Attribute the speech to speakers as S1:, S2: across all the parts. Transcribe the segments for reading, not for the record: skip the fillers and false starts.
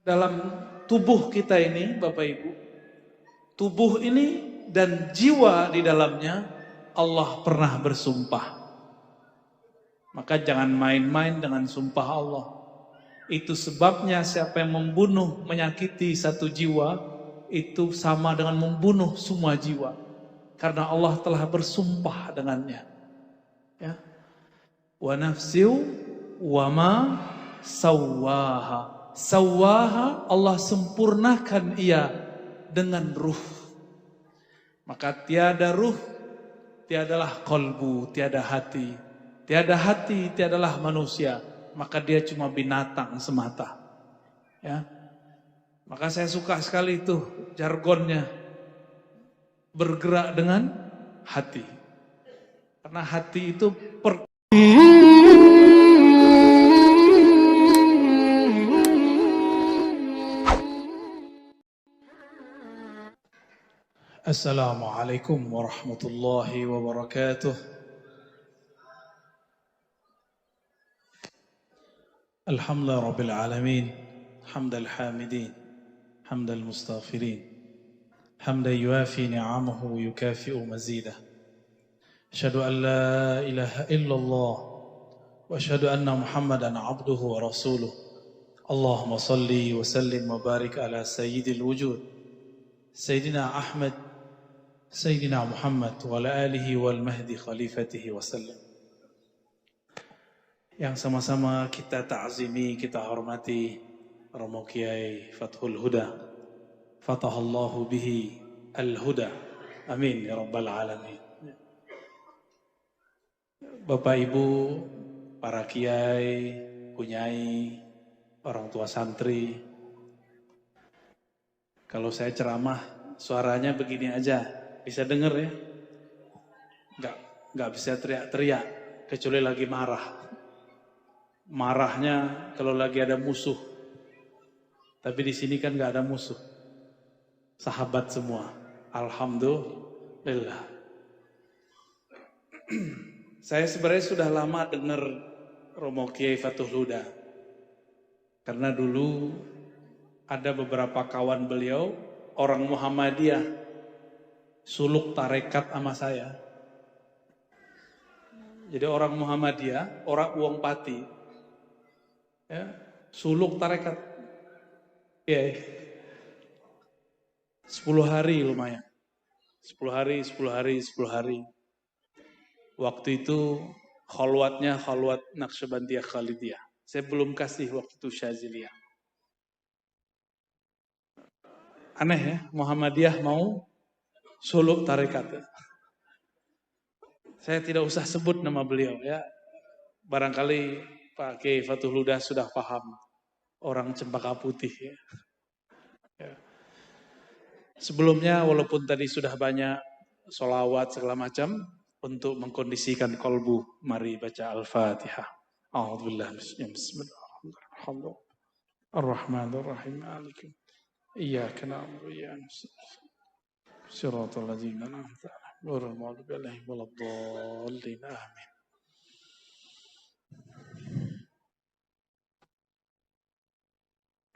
S1: dalam tubuh kita ini, Bapak Ibu, tubuh ini dan jiwa di dalamnya, Allah pernah bersumpah. Maka jangan main-main dengan sumpah Allah. Itu sebabnya siapa yang membunuh, menyakiti satu jiwa, itu sama dengan membunuh semua jiwa. Karena Allah telah bersumpah dengannya. Ya. Wa nafsiu wa ma sawwaha. Sawwaha, Allah sempurnakan ia dengan ruh. Maka tiada ruh, tiadalah qalbu, tiada hati. Tiada hati, tiadalah manusia. Maka dia cuma binatang semata. Ya. Maka saya suka sekali itu jargonnya. Bergerak dengan hati. Karena hati itu Assalamualaikum warahmatullahi wabarakatuh. Alhamdulillah rabbil alamin. Hamdal hamidin. Hamdal mustaghfirin. Hamdan yuafi ni'amahu wa yukafi'u mazidah. Asyhadu an la ilaha illallah wa asyhadu anna Muhammadan abduhu wa rasuluh. Allahumma salli wa sallim wa barik ala sayyidil wujud. Sayyidina Ahmad, Sayyidina Muhammad wa ala alihi wal mahdi khalifatihi wa sallam. Yang sama-sama kita ta'zimi, kita hormati Romo Kiai Fathul Huda. Fatahallahu bihi al-huda. Amin ya rabbal alamin. Bapak Ibu, para kiai, kunyai, orang tua santri. Kalau saya ceramah, suaranya begini aja. Bisa denger ya? Enggak bisa teriak-teriak, kecuali lagi marah. Marahnya kalau lagi ada musuh. Tapi di sini kan enggak ada musuh. Sahabat semua. Alhamdulillah. Saya sebenarnya sudah lama dengar Romo Kiai Fathul Huda. Karena dulu ada beberapa kawan beliau, orang Muhammadiyah, suluk tarekat sama saya. Jadi orang Muhammadiyah, orang Uang Pati, ya, suluk tarekat. Ya, 10 hari lumayan. 10 hari. Waktu itu khalwatnya khalwat Naqsyabandiyah Khalidiyah. Saya belum kasih waktu itu Syaziliyah. Aneh ya, Muhammadiyah mau suluk tarekat. Saya tidak usah sebut nama beliau ya. Barangkali Pak Kiai Fathul Huda sudah paham. Orang Cempaka Putih ya. Ya. Sebelumnya walaupun tadi sudah banyak sholawat segala macam, untuk mengkondisikan kolbu, mari baca Al-Fatihah. A'udzubillah bismillahirrahmanirrahim. Ar-Rahmanir-Rahim. Iyyaka na'budu wa iyyaka nasta'in. Shiratal ladzina an'amta 'alaihim ghairil maghdubi 'alaihim waladdallin. Amin.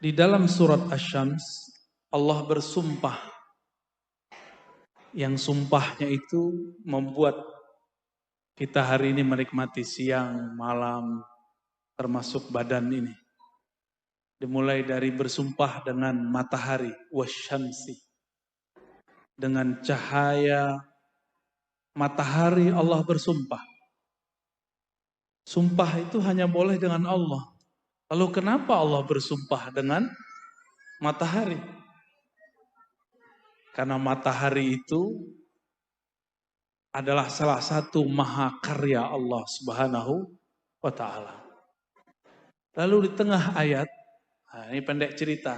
S1: Di dalam surat Asy-Syams Allah bersumpah, yang sumpahnya itu membuat kita hari ini menikmati siang, malam, termasuk badan ini. Dimulai dari bersumpah dengan matahari, wasyamsi. Dengan cahaya matahari Allah bersumpah. Sumpah itu hanya boleh dengan Allah. Lalu kenapa Allah bersumpah dengan matahari? Karena matahari itu adalah salah satu mahakarya Allah Subhanahu wa ta'ala. Lalu di tengah ayat, nah ini pendek cerita,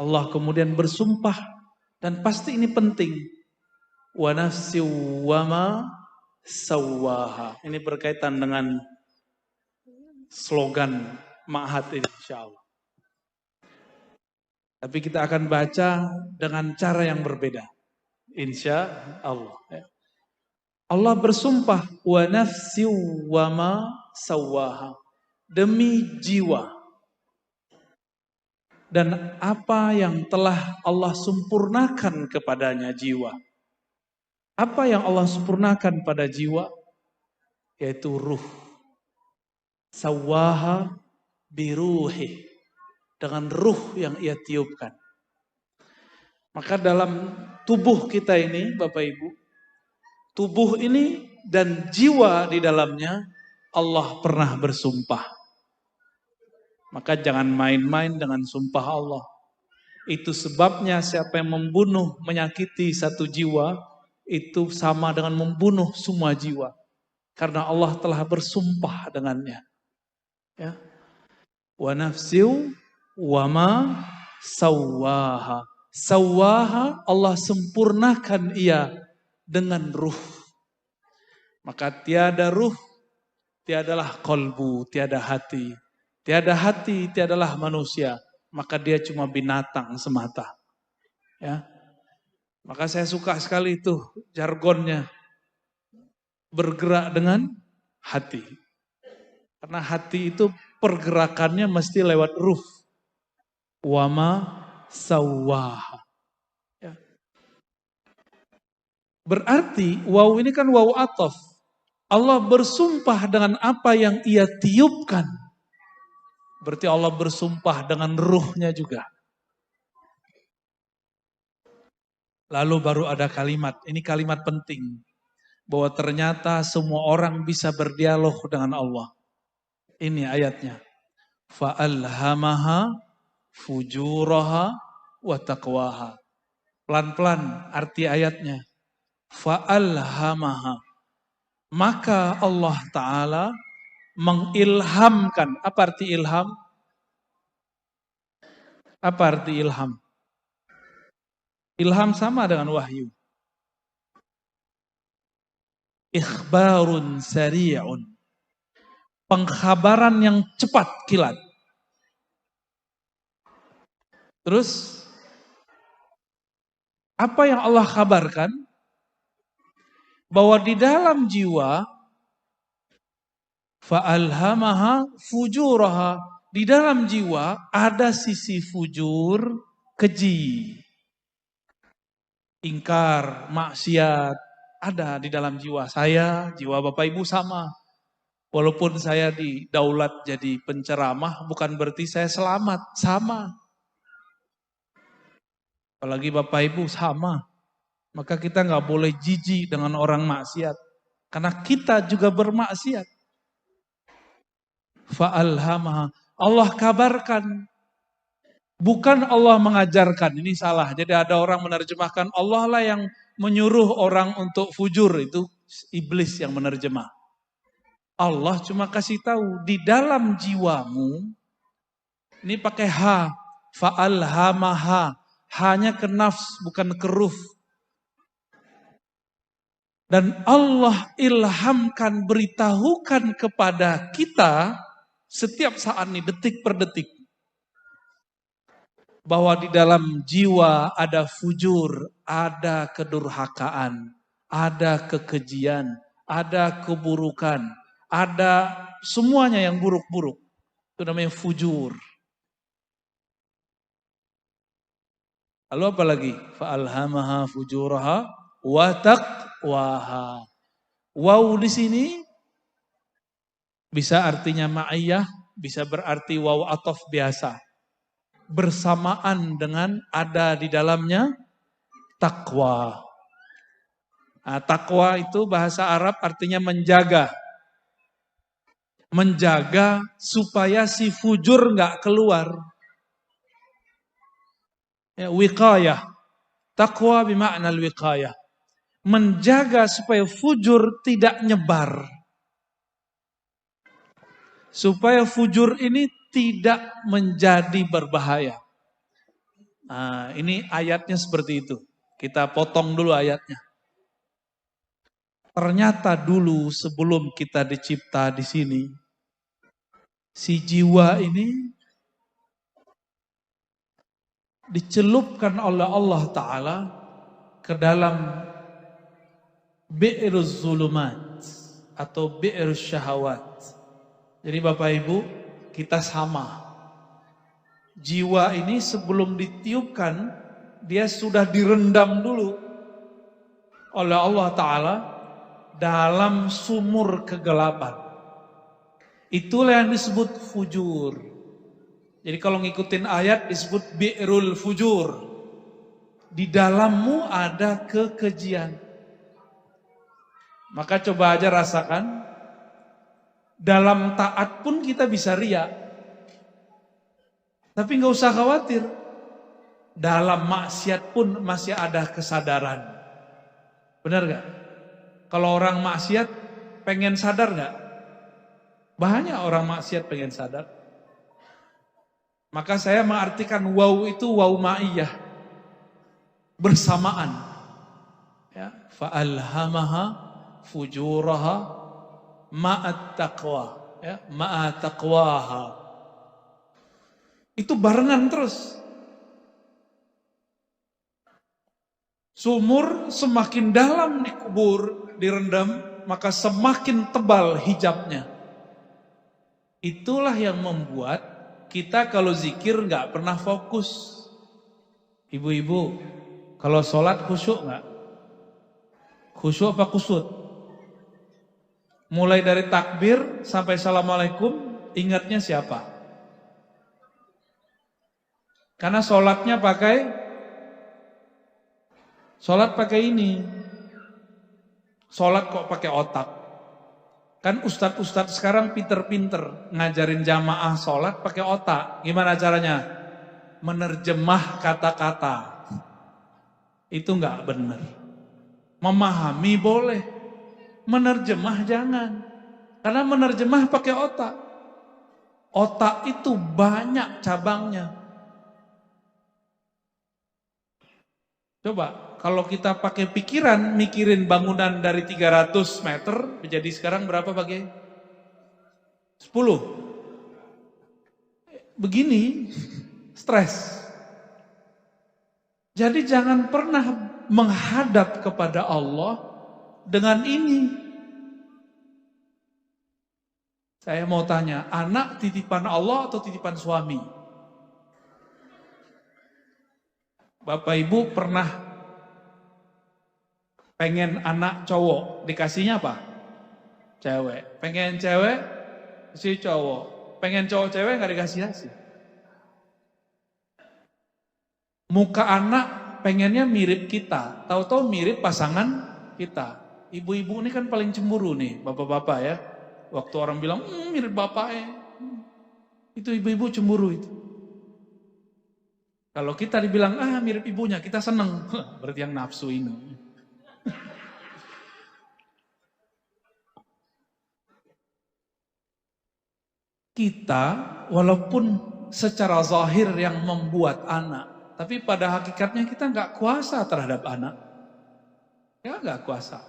S1: Allah kemudian bersumpah, dan pasti ini penting. Wa nafsi wa ma sawwaha. Ini berkaitan dengan slogan Ma'had ini insyaallah. Tapi kita akan baca dengan cara yang berbeda. Insya Allah. Allah bersumpah, wa nafsi wa ma sawwaha. Demi jiwa. dan apa yang telah Allah sempurnakan kepadanya jiwa. Apa yang Allah sempurnakan pada jiwa? Yaitu ruh. Sawaha biruhi. Dengan ruh yang ia tiupkan. Maka dalam tubuh kita ini, Bapak Ibu, tubuh ini dan jiwa di dalamnya, Allah pernah bersumpah. Maka jangan main-main dengan sumpah Allah. Itu sebabnya siapa yang membunuh, menyakiti satu jiwa, itu sama dengan membunuh semua jiwa. Karena Allah telah bersumpah dengannya. Ya. Wa nafsiu wa ma sawwaha. Sawwaha, Allah sempurnakan ia dengan ruh. Maka tiada ruh, tiadalah kolbu, tiada hati. Tiada hati, tiadalah manusia. Maka dia cuma binatang semata. Ya. Maka saya suka sekali itu jargonnya. Bergerak dengan hati. Karena hati itu pergerakannya mesti lewat ruh. Wama sawwaha. Ya. Berarti waw ini kan waw ataf. Allah bersumpah dengan apa yang ia tiupkan. Berarti Allah bersumpah dengan ruhnya juga. Lalu baru ada kalimat, ini kalimat penting. Bahwa ternyata semua orang bisa berdialog dengan Allah. Ini ayatnya. Fa'alhamaha fujuraha wa taqwaha. Pelan-pelan arti ayatnya. Fa'alhamaha. Maka Allah Ta'ala mengilhamkan. Apa arti ilham? Apa arti ilham? Ilham sama dengan wahyu. Ikhbarun sari'un. Pengkhabaran yang cepat kilat. Terus, apa yang Allah kabarkan? Bahwa di dalam jiwa, fa'alhamaha fujuraha. Di dalam jiwa ada sisi fujur, keji. Ingkar, maksiat, ada di dalam jiwa saya, jiwa Bapak Ibu sama. Walaupun saya didaulat jadi penceramah, bukan berarti saya selamat, sama. Apalagi Bapak Ibu sama. Maka kita nggak boleh jijik dengan orang maksiat. Karena kita juga bermaksiat. Fa'alhamaha. Allah kabarkan. Bukan Allah mengajarkan, ini salah. Jadi ada orang menerjemahkan Allah lah yang menyuruh orang untuk fujur, itu iblis yang menerjemah. Allah cuma kasih tahu di dalam jiwamu, ini pakai ha, fa'alhamaha, hanya ke nafs bukan ke ruh. Dan Allah ilhamkan, beritahukan kepada kita setiap saat ini, detik per detik. Bahwa di dalam jiwa ada fujur, ada kedurhakaan, ada kekejian, ada keburukan, ada semuanya yang buruk-buruk. Itu namanya fujur. Lalu apa lagi? Fa'alhamaha fujuraha wa taqwaha. Waw di sini bisa artinya ma'iyah, bisa berarti waw ataf biasa. Bersamaan dengan ada di dalamnya takwa. Nah, takwa itu bahasa Arab artinya menjaga. Menjaga supaya si fujur nggak keluar. Ya, wiqayah. Takwa bimakna wiqayah. Menjaga supaya fujur tidak nyebar. Supaya fujur ini tidak menjadi berbahaya. Nah, ini ayatnya seperti itu. Kita potong dulu ayatnya. Ternyata dulu sebelum kita dicipta di sini, si jiwa ini dicelupkan oleh Allah Ta'ala ke dalam bi'ruz zulumat atau bi'ruz syahawat. Jadi Bapak Ibu, kita sama.
S2: Jiwa ini sebelum ditiupkan, dia sudah direndam dulu oleh Allah Ta'ala dalam sumur kegelapan. Itulah yang disebut fujur. Jadi kalau ngikutin ayat disebut bi'rul fujur. Di dalammu ada kekejian. Maka coba aja rasakan, dalam taat pun kita bisa riya. Tapi nggak usah khawatir, dalam maksiat pun masih ada kesadaran. Benar gak? Kalau orang maksiat pengen sadar gak? Banyak orang maksiat pengen sadar. Maka saya mengartikan waw itu waw ma'iyah, bersamaan. Ya, fa'alhamaha fujuraha ma'at taqwa, ya, ma'at taqwaha. Itu barengan terus. Sumur semakin dalam dikubur, direndam, maka semakin tebal hijabnya. Itulah yang membuat kita kalau zikir nggak pernah fokus. Ibu-ibu, kalau sholat khusyuk nggak? Khusyuk apa kusut? Mulai dari takbir sampai assalamualaikum, ingatnya siapa? Karena sholatnya sholat pakai ini. Sholat kok pakai otak. Kan ustadz-ustadz sekarang pinter-pinter ngajarin jamaah sholat pakai otak. Gimana caranya? Menerjemah kata-kata. Itu nggak benar. Memahami boleh, menerjemah jangan. Karena menerjemah pakai otak. Otak itu banyak cabangnya. Coba, kalau kita pakai pikiran, mikirin bangunan dari 300 meter, menjadi sekarang berapa pakai? 10. Begini, stres. Jadi jangan pernah menghadap kepada Allah dengan ini. Saya mau tanya, anak titipan Allah atau titipan suami? Bapak Ibu pernah pengen anak cowok, dikasihnya apa? Cewek. Pengen cewek, kasih cowok. Pengen cowok cewek gak dikasih. Muka anak pengennya mirip kita, tahu-tahu mirip pasangan kita. Ibu-ibu ini kan paling cemburu nih, bapak-bapak ya. Waktu orang bilang, mirip bapaknya. Itu ibu-ibu cemburu itu. Kalau kita dibilang, mirip ibunya, kita seneng. Berarti yang nafsu ini. Kita, walaupun secara zahir yang membuat anak, tapi pada hakikatnya kita nggak kuasa terhadap anak. Ya nggak kuasa.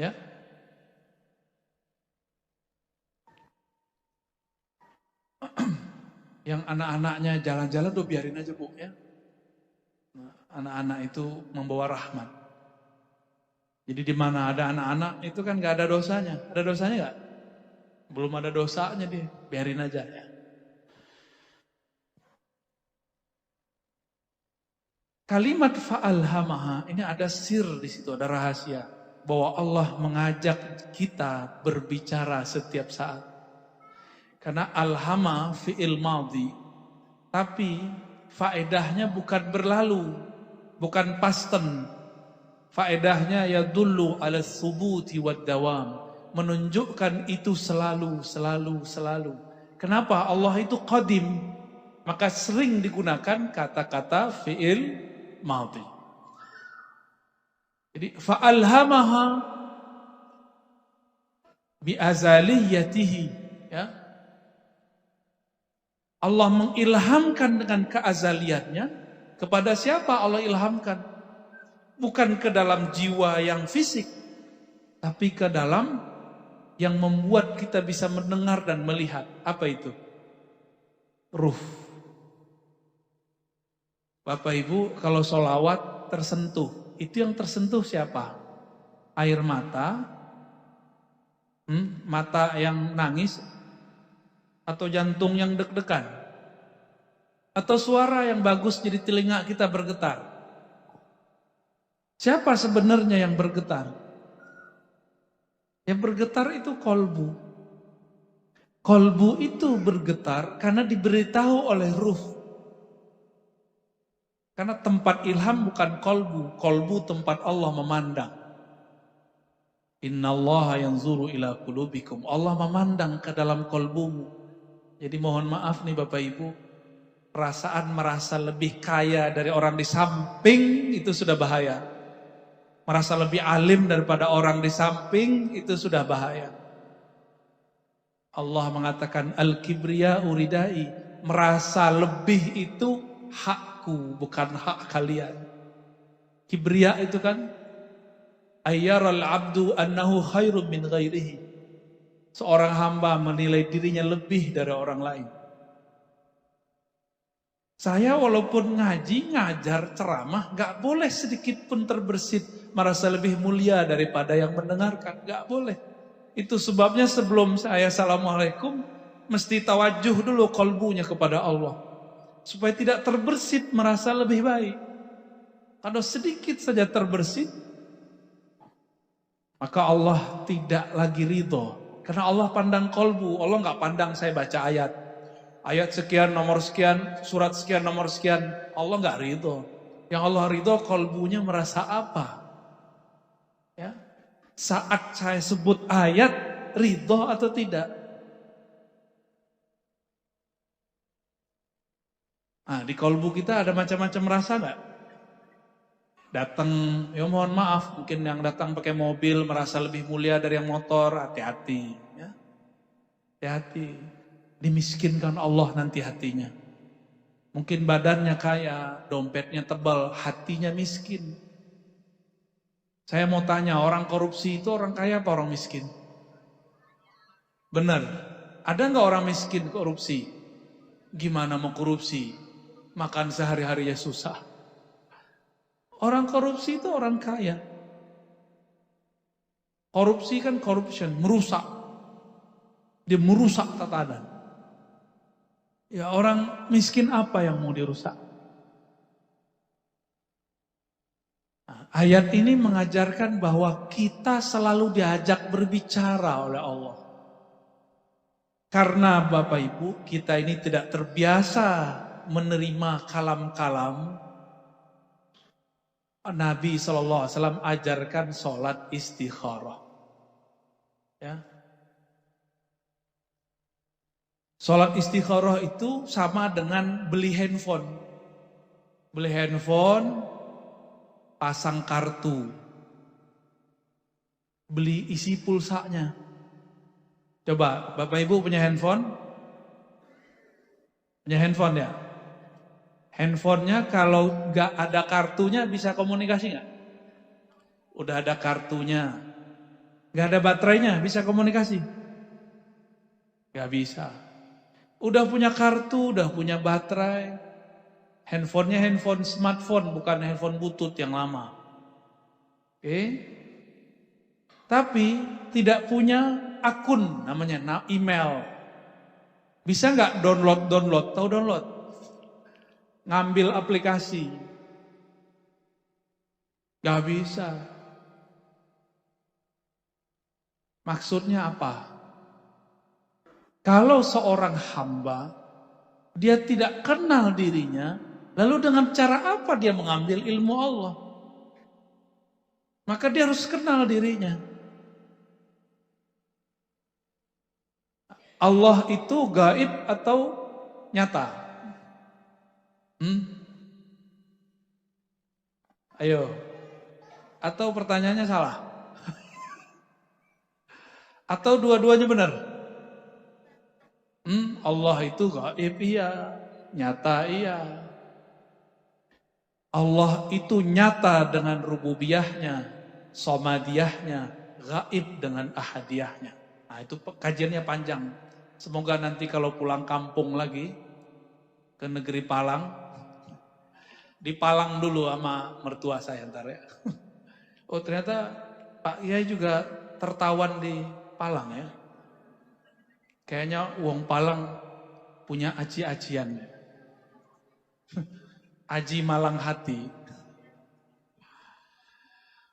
S2: Ya. Yang anak-anaknya jalan-jalan tuh biarin aja Bu ya. Anak-anak itu membawa rahmat. Jadi di mana ada anak-anak itu kan nggak ada dosanya. Ada dosanya nggak? Belum ada dosanya dia, biarin aja ya. Kalimat fa'alhamaha ini ada sir di situ, ada rahasia bahwa Allah mengajak kita berbicara setiap saat. Karena alhama fi'il madhi, tapi faedahnya bukan berlalu, bukan pasten. Faedahnya yadullu ala thubuti wad dawam, menunjukkan itu selalu. Kenapa? Allah itu qadim, maka sering digunakan kata-kata fi'il madhi. Jadi fa'alhamaha bi'azaliyatihi, ya. Allah mengilhamkan dengan keazaliannya. Kepada siapa Allah ilhamkan? Bukan ke dalam jiwa yang fisik, tapi ke dalam yang membuat kita bisa mendengar dan melihat. Apa itu? Ruh. Bapak Ibu kalau sholawat tersentuh, itu yang tersentuh siapa? Air mata, mata yang nangis, atau jantung yang deg-degan? Atau suara yang bagus jadi telinga kita bergetar? Siapa sebenarnya yang bergetar? Yang bergetar itu kolbu. Kolbu itu bergetar karena diberitahu oleh ruh. Karena tempat ilham bukan kolbu. Kolbu tempat Allah memandang. Innallaha yanzuru ila qulubikum. Allah memandang ke dalam kolbumu. Jadi mohon maaf nih Bapak Ibu. Perasaan merasa lebih kaya dari orang di samping itu sudah bahaya. Merasa lebih alim daripada orang di samping itu sudah bahaya. Allah mengatakan al-kibriya uridai. Merasa lebih itu hakku, bukan hak kalian. Kibriya itu kan ayyaral abdu annahu khairum min ghairihi. Seorang hamba menilai dirinya lebih dari orang lain. Saya walaupun ngaji, ngajar, ceramah, gak boleh sedikit pun terbersit merasa lebih mulia daripada yang mendengarkan. Gak boleh. Itu sebabnya sebelum saya assalamualaikum, mesti tawajuh dulu kolbunya kepada Allah. Supaya tidak terbersit merasa lebih baik. Kalau sedikit saja terbersit, maka Allah tidak lagi ridho. Karena Allah pandang kolbu. Allah gak pandang saya baca ayat. Ayat sekian, nomor sekian, surat sekian, nomor sekian. Allah gak ridho. Yang Allah ridho kolbunya merasa apa? Ya. Saat saya sebut ayat, ridho atau tidak? Nah, di kolbu kita ada macam-macam rasa gak? Datang, ya mohon maaf, mungkin yang datang pakai mobil merasa lebih mulia dari yang motor, hati-hati. Ya. Hati-hati, dimiskinkan Allah nanti hatinya. Mungkin badannya kaya, dompetnya tebal, hatinya miskin. Saya mau tanya, orang korupsi itu orang kaya apa orang miskin? Benar, ada nggak orang miskin korupsi? Gimana mau korupsi? Makan sehari-harinya susah. Orang korupsi itu orang kaya. Korupsi kan corruption, merusak. Dia merusak tatanan. Ya orang miskin apa yang mau dirusak? Nah, ayat ini mengajarkan bahwa kita selalu diajak berbicara oleh Allah. Karena Bapak Ibu, kita ini tidak terbiasa menerima kalam-kalam. Nabi SAW ajarkan sholat istikharah. Ya. Sholat istikharah itu sama dengan beli handphone. Beli handphone, pasang kartu. Beli isi pulsanya. Coba, Bapak Ibu punya handphone? Punya handphone ya? Handphonenya kalau gak ada kartunya bisa komunikasi gak? Udah ada kartunya. Gak ada baterainya bisa komunikasi? Gak bisa. Udah punya kartu, udah punya baterai. Handphonenya handphone smartphone, bukan handphone butut yang lama. Oke? Tapi tidak punya akun namanya, email. Bisa nggak download? Tahu download? Ngambil aplikasi. Gak bisa. Maksudnya apa? Kalau seorang hamba, dia tidak kenal dirinya, lalu dengan cara apa dia mengambil ilmu Allah? Maka dia harus kenal dirinya. Allah itu gaib atau nyata? Ayo. Atau pertanyaannya salah? Atau dua-duanya benar? Allah itu gaib iya, nyata iya. Allah itu nyata dengan rububiyahnya, somadiyahnya, gaib dengan ahadiyahnya. Nah itu kajiannya panjang. Semoga nanti kalau pulang kampung lagi ke negeri Palang, di Palang dulu sama mertua saya ntar ya. Oh ternyata Pak Yai juga tertawan di Palang ya. Kayaknya uang Palang punya aci-acian. Aji malang hati.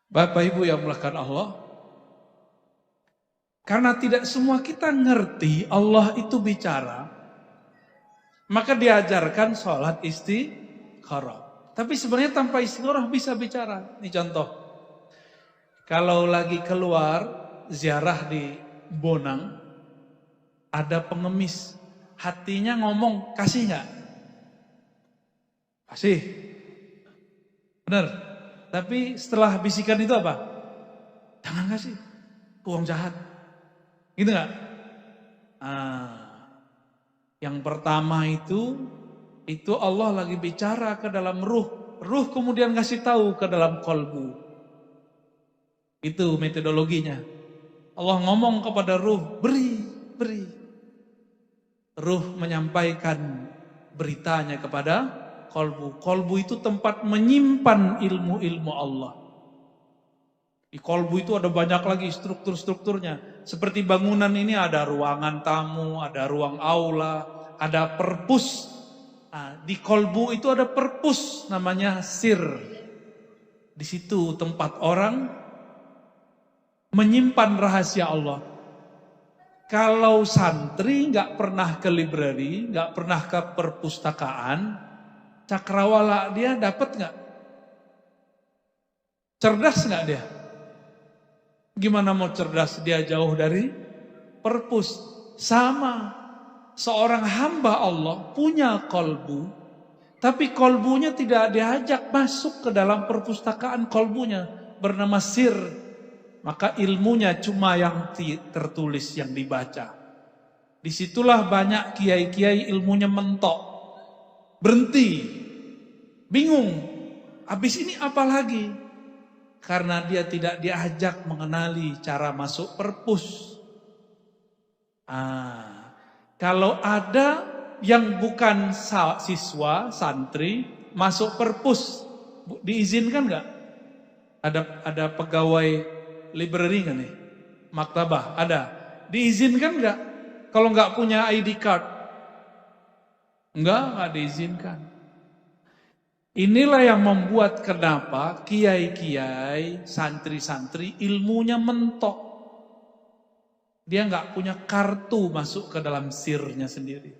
S2: Bapak Ibu yang mulakan Allah, karena tidak semua kita ngerti Allah itu bicara, maka diajarkan sholat istikharah. Tapi sebenarnya tanpa istikharah bisa bicara. Ini contoh. Kalau lagi keluar ziarah di Bonang, ada pengemis, hatinya ngomong, kasih nggak? Kasih. Benar. Tapi setelah bisikan itu apa? Jangan kasih. Uang jahat. Gitu nggak? Yang pertama itu Allah lagi bicara ke dalam ruh. Ruh kemudian ngasih tahu ke dalam kolbu. Itu metodologinya. Allah ngomong kepada ruh, beri. Ruh menyampaikan beritanya kepada kolbu. Kolbu itu tempat menyimpan ilmu-ilmu Allah. Di kolbu itu ada banyak lagi struktur-strukturnya. Seperti bangunan ini ada ruangan tamu, ada ruang aula, ada perpus. Nah, di kolbu itu ada perpus namanya sir. Di situ tempat orang menyimpan rahasia Allah. Kalau santri nggak pernah ke library, nggak pernah ke perpustakaan, cakrawala dia dapat nggak? Cerdas nggak dia? Gimana mau cerdas dia jauh dari perpus? Sama, seorang hamba Allah punya kolbu, tapi kolbunya tidak diajak masuk ke dalam perpustakaan kolbunya bernama sir. Maka ilmunya cuma yang tertulis, yang dibaca. Disitulah banyak kiai-kiai ilmunya mentok. Berhenti. Bingung. Habis ini apa lagi? Karena dia tidak diajak mengenali cara masuk perpus. Kalau ada yang bukan siswa, santri, masuk perpus, diizinkan nggak? Ada pegawai library nggak nih? Maktabah ada. Diizinkan nggak? Kalau nggak punya ID card, nggak diizinkan. Inilah yang membuat kenapa kiai-kiai, santri-santri ilmunya mentok. Dia nggak punya kartu masuk ke dalam sirnya sendiri.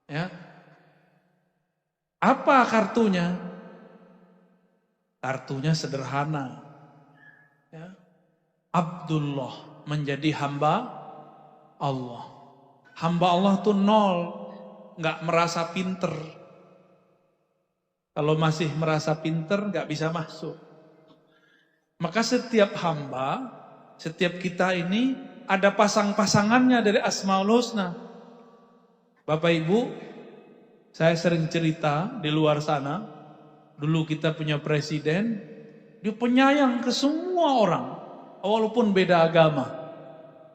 S2: Ya, apa kartunya? Kartunya sederhana. Ya. Abdullah, menjadi hamba Allah. Hamba Allah tuh nol, nggak merasa pinter. Kalau masih merasa pinter nggak bisa masuk. Maka setiap hamba, setiap kita ini ada pasang-pasangannya dari Asmaul Husna. Bapak Ibu, saya sering cerita di luar sana. Dulu kita punya presiden, dia penyayang ke semua orang, walaupun beda agama.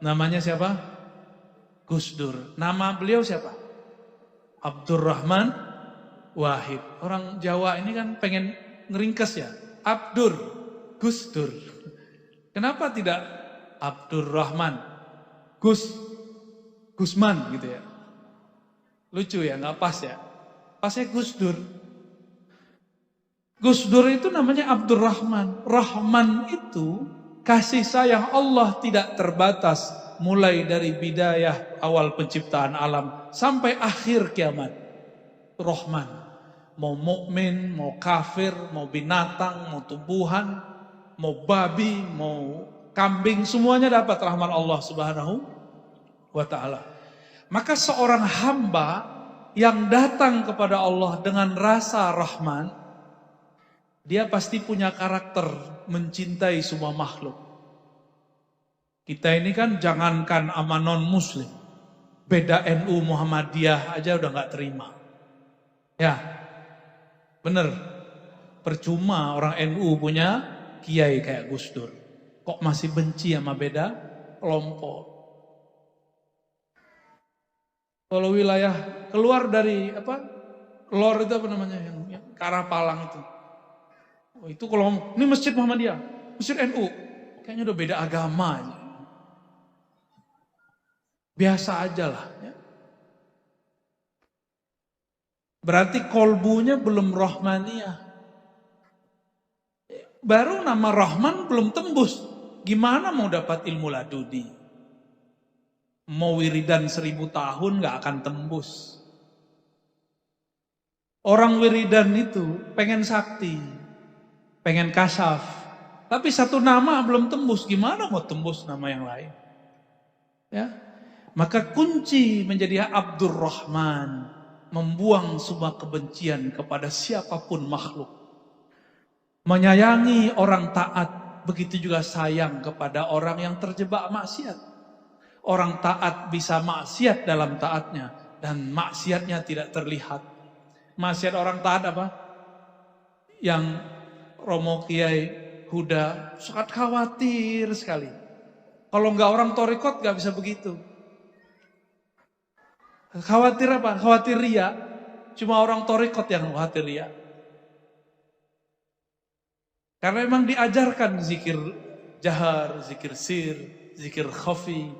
S2: Namanya siapa? Gus Dur. Nama beliau siapa? Abdurrahman Wahid. Orang Jawa ini kan pengen ngeringkes ya. Abdur, Gus Dur. Kenapa tidak Abdurrahman, Gusman gitu ya? Lucu ya, nggak pas ya? Pasnya Gus Dur. Gus Dur itu namanya Abdurrahman. Rahman itu kasih sayang Allah tidak terbatas, mulai dari bidayah awal penciptaan alam sampai akhir kiamat. Rahman, mau mukmin, mau kafir, mau binatang, mau tumbuhan, mau babi, mau kambing, semuanya dapat rahman Allah Subhanahu wa taala. Maka seorang hamba yang datang kepada Allah dengan rasa rahman, dia pasti punya karakter mencintai semua makhluk. Kita ini kan jangankan sama non-muslim, beda NU Muhammadiyah aja udah gak terima. Ya, bener. Percuma orang NU punya kiai kayak Gus Dur. Kok masih benci sama beda kelompok. Kalau wilayah keluar dari lor itu apa namanya yang ke arah Palang itu. Oh, itu kalau ini masjid Muhammadiyah, masjid NU, kayaknya udah beda agama aja. Biasa aja lah. Ya. Berarti kolbunya belum rohmaniyah. Baru nama Rahman belum tembus. Gimana mau dapat ilmu laduni? Mau wiridan 1000 tahun gak akan tembus. Orang wiridan itu pengen sakti, pengen kasyaf. Tapi satu nama belum tembus, gimana mau tembus nama yang lain? Ya, maka kunci menjadi Abdurrahman, membuang semua kebencian kepada siapapun makhluk. Menyayangi orang taat, begitu juga sayang kepada orang yang terjebak maksiat. Orang taat bisa maksiat dalam taatnya, dan maksiatnya tidak terlihat. Maksiat orang taat apa? Yang Romo Kiai Huda sangat khawatir sekali. Kalau enggak orang torikot enggak bisa begitu. Khawatir apa? Khawatir ria. Cuma orang torikot yang khawatir ria. Karena memang diajarkan zikir jahar, zikir sir, zikir khafi.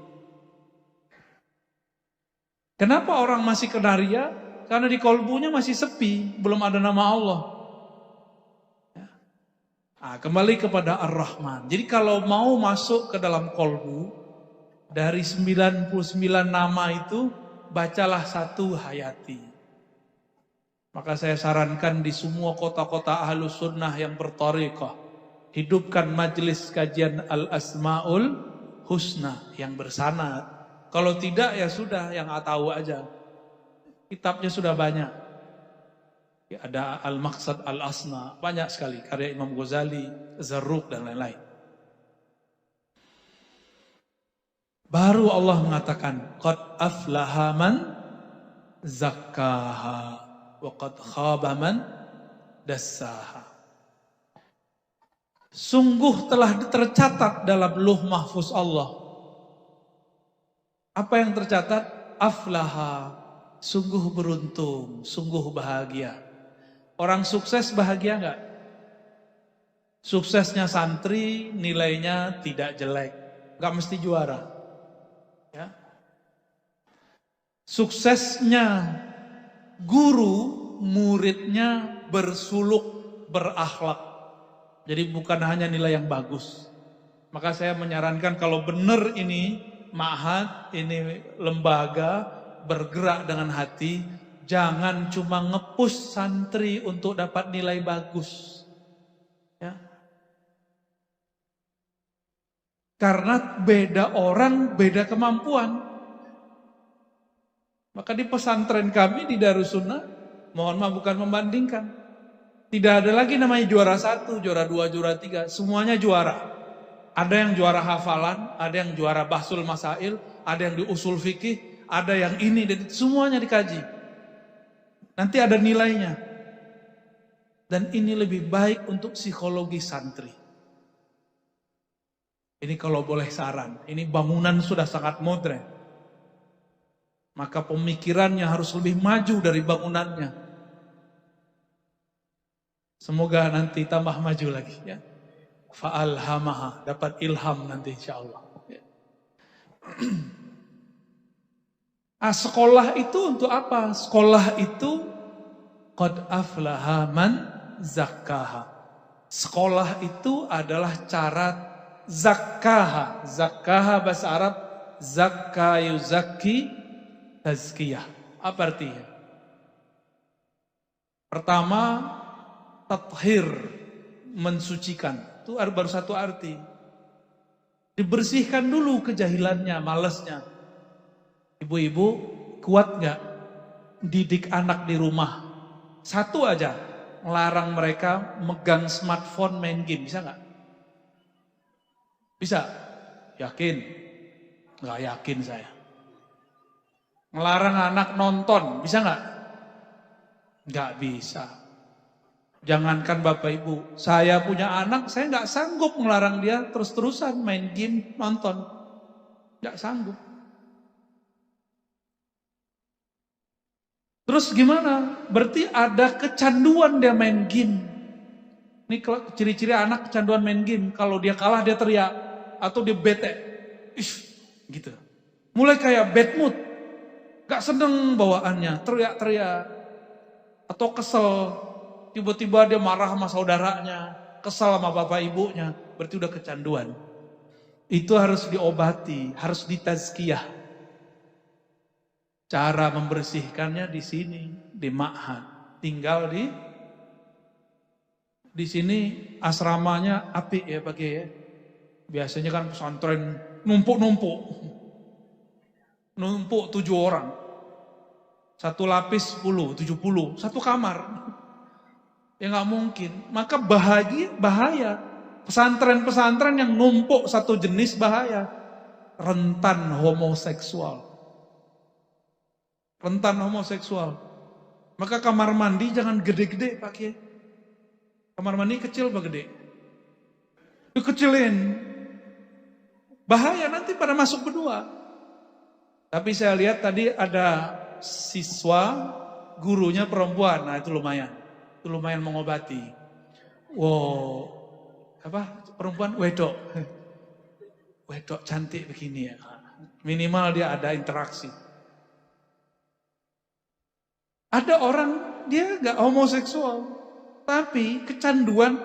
S2: Kenapa orang masih kena ria? Karena di kolbunya masih sepi, belum ada nama Allah. Nah, kembali kepada Ar-Rahman. Jadi kalau mau masuk ke dalam kolbu, dari 99 nama itu, bacalah satu hayati. Maka saya sarankan di semua kota-kota Ahlus Sunnah yang berthariqah, hidupkan majelis kajian Al-Asma'ul Husna yang bersanad. Kalau tidak ya sudah, yang tahu aja. Kitabnya sudah banyak. Ada Al-Maqsad Al-Asna, banyak sekali karya Imam Ghazali, Zarruq dan lain-lain. Baru Allah mengatakan qad aflaha man zakkaha wa qad khaba man dassaha. Sungguh telah tercatat dalam Lauh Mahfuz Allah. Apa yang tercatat? Aflaha, sungguh beruntung, sungguh bahagia. Orang sukses bahagia enggak? Suksesnya santri nilainya tidak jelek, enggak mesti juara. Ya. Suksesnya guru, muridnya bersuluk, berakhlak. Jadi bukan hanya nilai yang bagus. Maka saya menyarankan kalau benar ini ma'had, ini lembaga bergerak dengan hati, jangan cuma nge-push santri untuk dapat nilai bagus. Ya. Karena beda orang, beda kemampuan. Maka di pesantren kami di Darussunnah, mohon maaf bukan membandingkan. Tidak ada lagi namanya juara 1, juara 2, juara 3. Semuanya juara. Ada yang juara hafalan, ada yang juara bahsul masail, ada yang di usul fikih, ada yang ini, dan semuanya dikaji. Nanti ada nilainya. Dan ini lebih baik untuk psikologi santri. Ini kalau boleh saran, ini bangunan sudah sangat modern. Maka pemikirannya harus lebih maju dari bangunannya. Semoga nanti tambah maju lagi ya. Fa'alhamaha, dapat ilham nanti insyaallah. Ya. Sekolah itu untuk apa? Sekolah itu qad aflaha man zakkaha. Sekolah itu adalah cara zakkaha. Zakkaha bahasa Arab zakka yuzakki tazkiyah. Apa artinya? Pertama, tathhir, mensucikan. Itu baru satu arti. Dibersihkan dulu kejahilannya, malasnya. Ibu-ibu kuat gak didik anak di rumah? Satu aja, melarang mereka megang smartphone main game, bisa gak? Bisa? Yakin? Gak yakin saya. Melarang anak nonton, bisa gak? Gak bisa. Jangankan Bapak Ibu, saya punya anak, saya gak sanggup melarang dia terus-terusan main game, nonton. Gak sanggup. Terus gimana? Berarti ada kecanduan dia main game. Ini ciri-ciri anak kecanduan main game. Kalau dia kalah dia teriak. Atau dia bete. Gitu. Mulai kayak bad mood. Gak seneng bawaannya. Teriak-teriak. atau kesel, tiba-tiba dia marah sama saudaranya, kesel sama bapak ibunya, berarti udah kecanduan. Itu harus diobati, harus ditazkiyah. Cara membersihkannya di sini, di ma'had. Tinggal di sini asramanya apik ya pakai ya. Biasanya kan pesantren numpuk-numpuk. Numpuk 7 orang. Satu lapis 10, 70, satu kamar. Ya nggak mungkin. Maka bahaya. Pesantren-pesantren yang numpuk satu jenis bahaya. Rentan homoseksual. Rentan homoseksual. Maka kamar mandi jangan gede-gede pakai. Kamar mandi kecil apa gede? Dikecilin. Bahaya nanti pada masuk berdua. Tapi saya lihat tadi ada siswa, gurunya perempuan. Nah itu lumayan. Itu lumayan mengobati. Wow. Apa? Perempuan wedok. Wedok cantik begini ya. Minimal dia ada interaksi. Ada orang dia nggak homoseksual, tapi kecanduan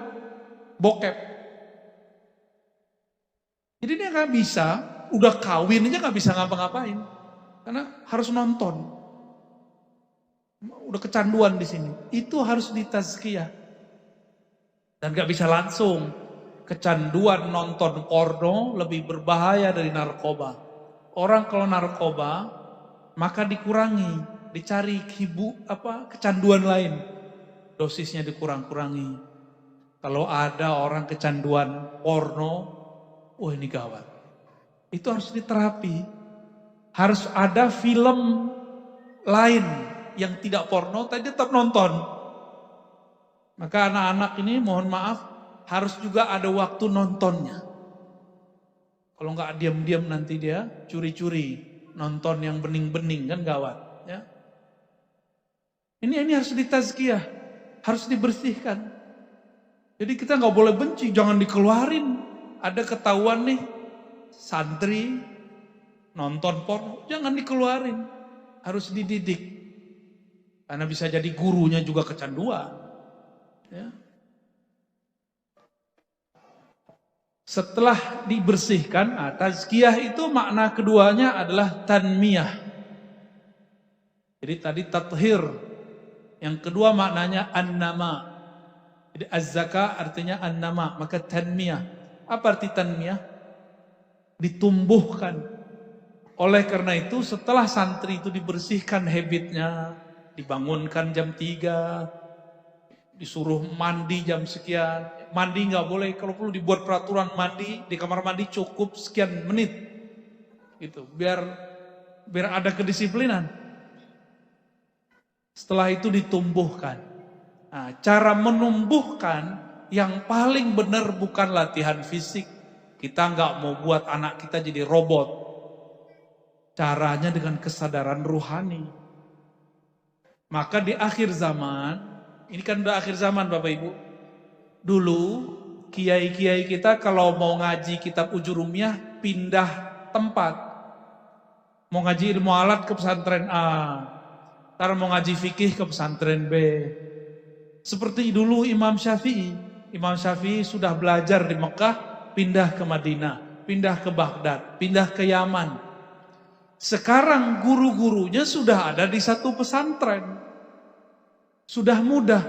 S2: bokep. Jadi dia nggak bisa, udah kawin aja nggak bisa ngapa-ngapain, karena harus nonton. Udah kecanduan di sini. Itu harus ditazkiyah. Dan nggak bisa langsung. Kecanduan nonton porno lebih berbahaya dari narkoba. Orang kalau narkoba maka dikurangi. Dicari kecanduan lain, dosisnya dikurang-kurangi. Kalau ada orang kecanduan porno, ini gawat. Itu harus diterapi. Harus ada film lain yang tidak porno, tapi tetap nonton. Maka anak-anak ini mohon maaf, harus juga ada waktu nontonnya. Kalau nggak diam-diam nanti dia curi-curi nonton yang bening-bening, kan gawat. Ya. Ini harus ditazkiyah, harus dibersihkan. Jadi kita nggak boleh benci, jangan dikeluarin. Ada ketahuan nih, santri nonton porno, jangan dikeluarin, harus dididik. Karena bisa jadi gurunya juga kecanduan. Ya. Setelah dibersihkan, tazkiyah itu makna keduanya adalah tanmiyah. Jadi tadi tathir. Yang kedua maknanya an-nama. Jadi az-zaka artinya an-nama, maka tanmiyah. Apa arti tanmiyah? Ditumbuhkan. Oleh karena itu setelah santri itu dibersihkan habitnya, dibangunkan jam 3, disuruh mandi jam sekian. Mandi nggak boleh, kalau perlu dibuat peraturan mandi di kamar mandi cukup sekian menit. Gitu, biar ada kedisiplinan. Setelah itu ditumbuhkan. Nah, cara menumbuhkan yang paling benar bukan latihan fisik. Kita nggak mau buat anak kita jadi robot. Caranya dengan kesadaran ruhani. Maka di akhir zaman, ini kan udah akhir zaman Bapak Ibu. Dulu kiai-kiai kita kalau mau ngaji kitab Ujurumiyah pindah tempat. Mau ngaji ilmu alat ke pesantren A. Ntar mau ngaji fikih ke pesantren B. Seperti dulu Imam Syafi'i. Imam Syafi'i sudah belajar di Mekah, pindah ke Madinah, pindah ke Baghdad, pindah ke Yaman. Sekarang guru-gurunya sudah ada di satu pesantren. Sudah mudah.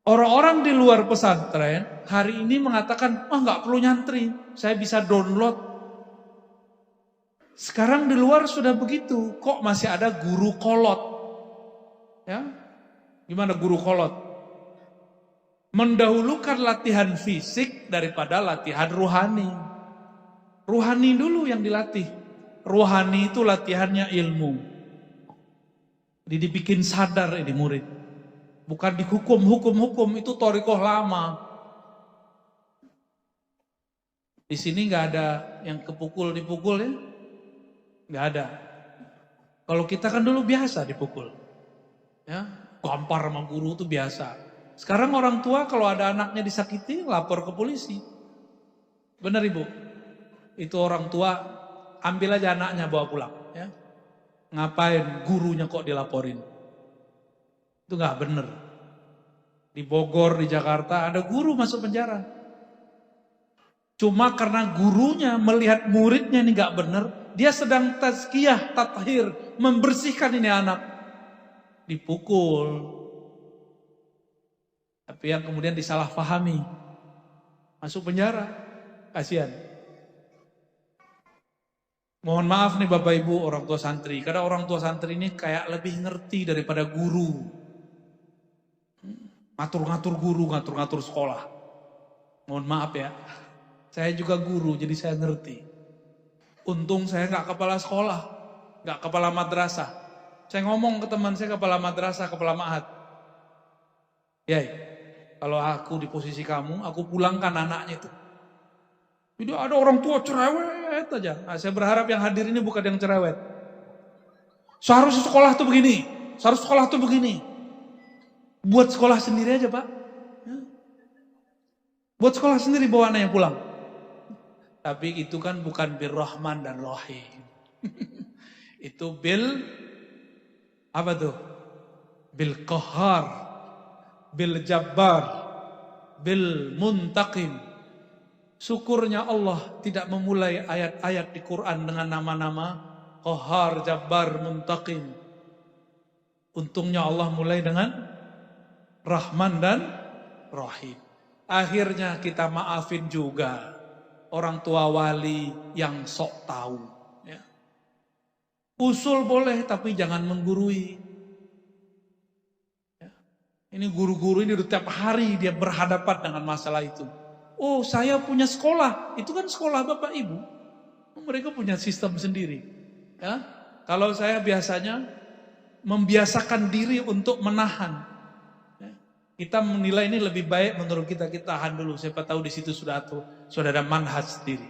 S2: Orang-orang di luar pesantren hari ini mengatakan, nggak perlu nyantri, saya bisa download. Sekarang di luar sudah begitu, kok masih ada guru kolot? Ya, gimana guru kolot? Mendahulukan latihan fisik daripada latihan ruhani. Ruhani dulu yang dilatih. Ruhani itu latihannya ilmu. Jadi dibikin sadar ini murid. Bukan dihukum itu thariqah lama. Di sini nggak ada yang dipukul ya. Nggak ada. Kalau kita kan dulu biasa dipukul. Ya, gampar sama guru itu biasa. Sekarang orang tua kalau ada anaknya disakiti lapor ke polisi. Benar Ibu? Itu orang tua ambil aja anaknya bawa pulang. Ya. Ngapain gurunya kok dilaporin? Itu nggak benar. Di Bogor, di Jakarta ada guru masuk penjara. Cuma karena gurunya melihat muridnya ini nggak benar, dia sedang tazkiyah, tathir, membersihkan ini anak. Dipukul. Tapi yang kemudian disalahpahami. Masuk penjara. Kasihan. Mohon maaf nih Bapak Ibu orang tua santri. Karena orang tua santri ini kayak lebih ngerti daripada guru. Ngatur-ngatur guru, ngatur-ngatur sekolah. Mohon maaf ya. Saya juga guru, jadi saya ngerti. Untung saya nggak kepala sekolah, nggak kepala madrasah. Saya ngomong ke teman saya kepala madrasah, kepala ma'had. Yai, kalau aku di posisi kamu, aku pulangkan anaknya itu. Jadi ada orang tua cerewet aja. Nah, saya berharap yang hadir ini bukan yang cerewet. Seharusnya sekolah tuh begini, seharusnya sekolah tuh begini. Buat sekolah sendiri aja Pak. Buat sekolah sendiri bawa anaknya pulang. Tapi itu kan bukan bil Rahman dan Rahim. Itu bil apa tuh? Bil Qahar, bil Jabbar, bil Muntaqim. Syukurnya Allah tidak memulai ayat-ayat di Quran dengan nama-nama Qahar, Jabbar, Muntaqim. Untungnya Allah mulai dengan Rahman dan Rahim. Akhirnya kita maafin juga orang tua wali yang sok tahu. Ya. Usul boleh tapi jangan menggurui. Ya. Ini guru-guru ini udah tiap hari dia berhadapan dengan masalah itu. Oh saya punya sekolah, itu kan sekolah Bapak Ibu. Mereka punya sistem sendiri. Ya. Kalau saya biasanya membiasakan diri untuk menahan. Kita menilai ini lebih baik menurut kita tahan dulu. Siapa tahu di situ sudah ada manhaj sendiri.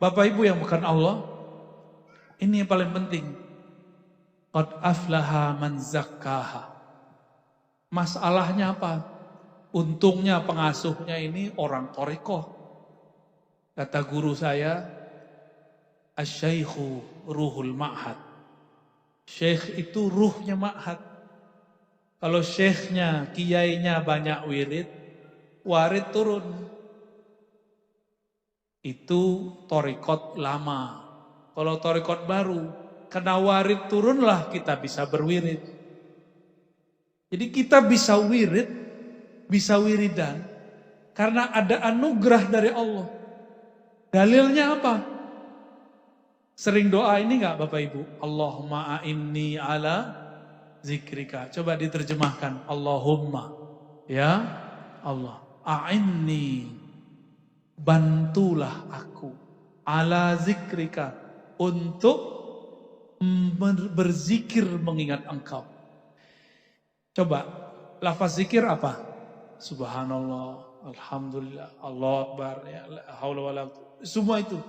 S2: Bapak Ibu yang bukan Allah, ini yang paling penting. Qad aflaha man zakkaha. Masalahnya apa? Untungnya pengasuhnya ini orang thariqah. Kata guru saya, asy-syaikhu ruhul ma'had. Syekh itu ruhnya ma'had. Kalau syekhnya, kiainya banyak wirid, warid turun. Itu thariqat lama. Kalau thariqat baru, karena warid turunlah kita bisa berwirid. Jadi kita bisa wirid, bisa wiridan, karena ada anugerah dari Allah. Dalilnya apa? Sering doa ini enggak Bapak Ibu? Allahumma a'inni ala zikrika. Coba diterjemahkan. Allahumma, ya Allah, a'inni, bantulah aku, ala zikrika, untuk berzikir mengingat Engkau. Coba, lafaz zikir apa? Subhanallah, alhamdulillah, Allah Akbar, ya haula wala quwwata. Semua itu.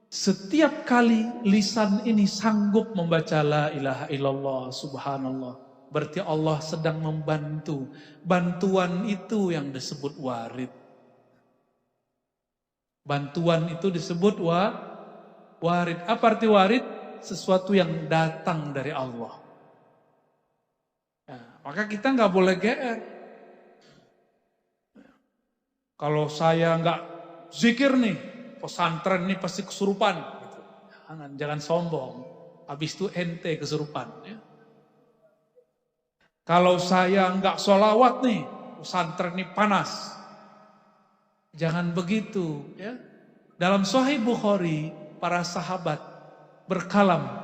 S2: Setiap kali lisan ini sanggup membaca la ilaha illallah, subhanallah, berarti Allah sedang membantu. Bantuan itu yang disebut warid. Bantuan itu disebut warid. Apa arti warid? Sesuatu yang datang dari Allah. Nah, maka kita nggak boleh GR. Kalau saya nggak zikir nih, pesantren ini pasti kesurupan. Gitu. Jangan sombong. Habis itu ente kesurupan. Ya. Kalau saya nggak sholawat nih, pesantren ini panas. Jangan begitu. Ya. Dalam Sahih Bukhari, para sahabat berkalam,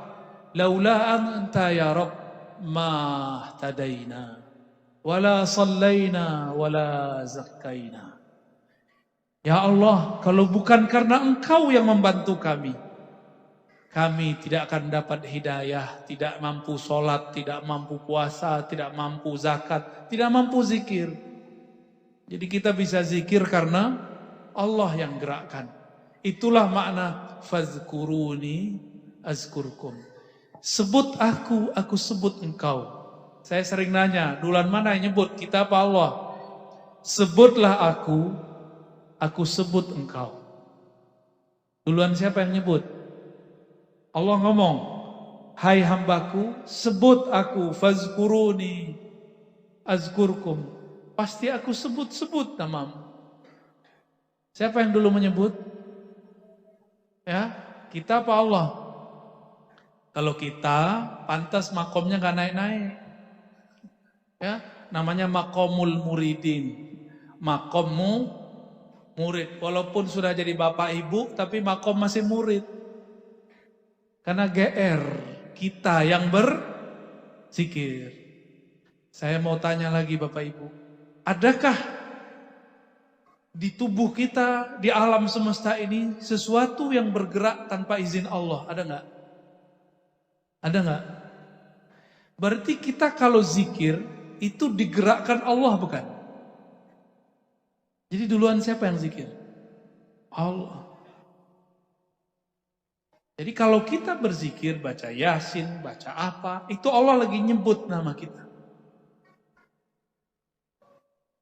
S2: laula anta ya Rabb ma tadaina, wala sallaina, wala zakkaina. Ya Allah, kalau bukan karena Engkau yang membantu kami tidak akan dapat hidayah, tidak mampu sholat, tidak mampu puasa, tidak mampu zakat, tidak mampu zikir. Jadi kita bisa zikir karena Allah yang gerakkan. Itulah makna fazkuruni azkurkum. Sebut aku sebut engkau. Saya sering nanya, duluan mana yang nyebut, kita apa Allah? Sebutlah aku sebut engkau. Duluan siapa yang nyebut? Allah ngomong, hai hambaku, sebut aku, fazkuruni, azkurkum. Pasti aku sebut-sebut namamu. Siapa yang dulu menyebut? Ya, kita apa Allah? Kalau kita, pantas makomnya gak naik-naik. Ya, namanya makomul muridin. Makommu murid. Walaupun sudah jadi bapak ibu, tapi makom masih murid. Karena GR kita yang berzikir. Saya mau tanya lagi bapak ibu. Adakah di tubuh kita, di alam semesta ini, sesuatu yang bergerak tanpa izin Allah? Ada nggak? Ada nggak? Berarti kita kalau zikir, itu digerakkan Allah bukan? Jadi duluan siapa yang zikir? Allah. Jadi kalau kita berzikir, baca Yasin, baca apa, itu Allah lagi nyebut nama kita.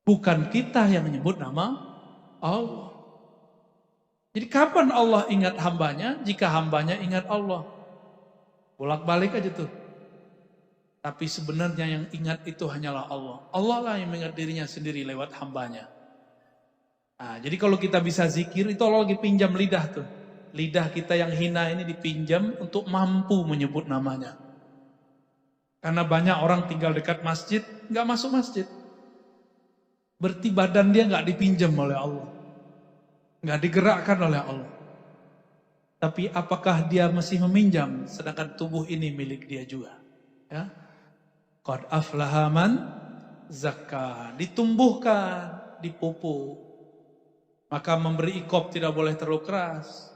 S2: Bukan kita yang menyebut nama Allah. Jadi kapan Allah ingat hambanya? Jika hambanya ingat Allah. Bolak-balik aja tuh. Tapi sebenarnya yang ingat itu hanyalah Allah. Allah lah yang mengingat dirinya sendiri lewat hambanya. Nah, jadi kalau kita bisa zikir, itu Allah lagi pinjam lidah tuh. Lidah kita yang hina ini dipinjam untuk mampu menyebut namanya. Karena banyak orang tinggal dekat masjid, nggak masuk masjid. Berarti badan dia nggak dipinjam oleh Allah. Nggak digerakkan oleh Allah. Tapi apakah dia masih meminjam, sedangkan tubuh ini milik dia juga. Ya. Qad aflaha man zakka. Ditumbuhkan, dipupuk. Maka memberi ikop tidak boleh terlalu keras.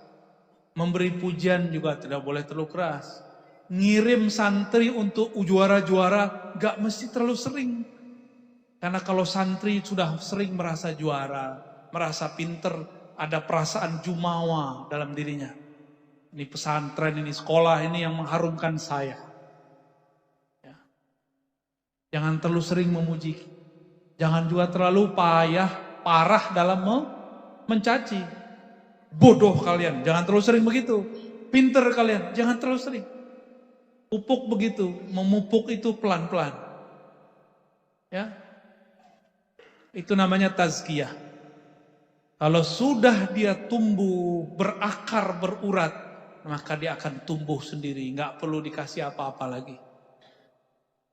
S2: Memberi pujian juga tidak boleh terlalu keras. Ngirim santri untuk juara-juara gak mesti terlalu sering. Karena kalau santri sudah sering merasa juara, merasa pinter, ada perasaan jumawa dalam dirinya. Ini pesantren, ini sekolah, ini yang mengharumkan saya. Ya. Jangan terlalu sering memuji. Jangan juga terlalu parah dalam mencaci. Bodoh kalian, jangan terlalu sering begitu. Pinter kalian, jangan terlalu sering. Pupuk begitu, memupuk itu pelan-pelan. Ya, itu namanya tazkiyah. Kalau sudah dia tumbuh, berakar, berurat, maka dia akan tumbuh sendiri, nggak perlu dikasih apa-apa lagi.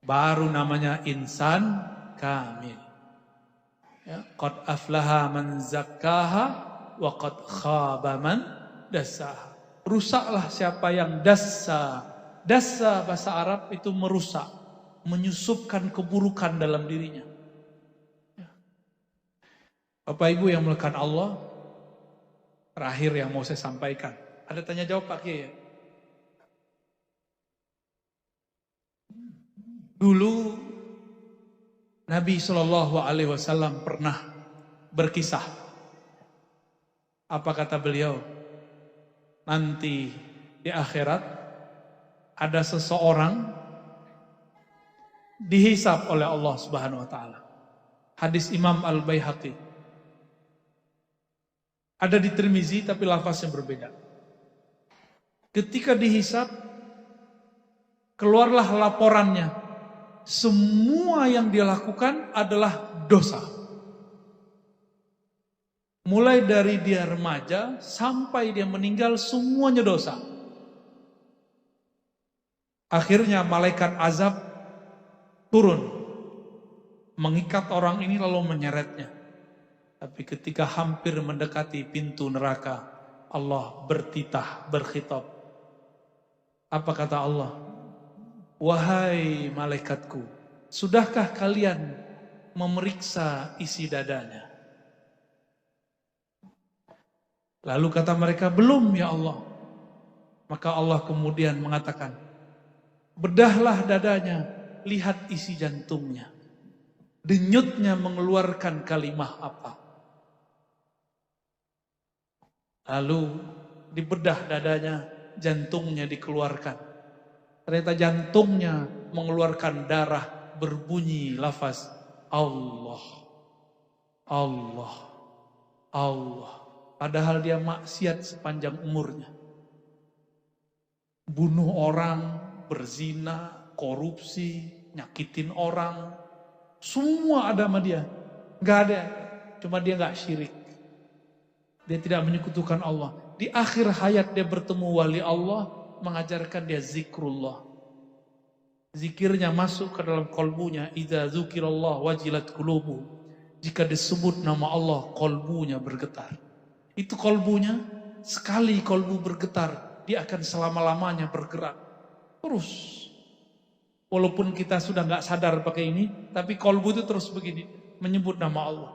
S2: Baru namanya insan kamil. Ya, qad aflaha man zakkaha wa qad khaba man dassaha. Rusaklah siapa yang dassa. Dassa bahasa Arab itu merusak, menyusupkan keburukan dalam dirinya. Ya. Bapak Ibu yang melekat Allah, terakhir yang mau saya sampaikan. Ada tanya jawab Pak Kiai ya? Dulu Nabi SAW pernah berkisah. Apa kata beliau? Nanti di akhirat ada seseorang dihisab oleh Allah Subhanahu wa taala. Hadis Imam Al-Baihaqi. Ada di Tirmizi tapi lafaznya berbeda. Ketika dihisab, keluarlah laporannya. Semua yang dia lakukan adalah dosa. Mulai dari dia remaja sampai dia meninggal semuanya dosa. Akhirnya malaikat azab turun, mengikat orang ini lalu menyeretnya. Tapi ketika hampir mendekati pintu neraka, Allah bertitah, berkhitab. Apa kata Allah? Wahai malaikatku, sudahkah kalian memeriksa isi dadanya? Lalu kata mereka, belum ya Allah. Maka Allah kemudian mengatakan, bedahlah dadanya, lihat isi jantungnya. Denyutnya mengeluarkan kalimah apa? Lalu dibedah dadanya, jantungnya dikeluarkan. Ternyata jantungnya mengeluarkan darah, berbunyi lafaz Allah, Allah, Allah. Padahal dia maksiat sepanjang umurnya. Bunuh orang, berzina, korupsi, nyakitin orang. Semua ada sama dia. Nggak ada. Cuma dia nggak syirik. Dia tidak menyekutukan Allah. Di akhir hayat dia bertemu wali Allah, mengajarkan dia zikrullah. Zikirnya masuk ke dalam kolbunya. Idza dzukirallah wajilat qulubuhum. Jika disebut nama Allah, kolbunya bergetar. Itu kolbunya, sekali kolbu bergetar, dia akan selama-lamanya bergerak. Terus. Walaupun kita sudah nggak sadar pakai ini, tapi kolbu itu terus begini, menyebut nama Allah.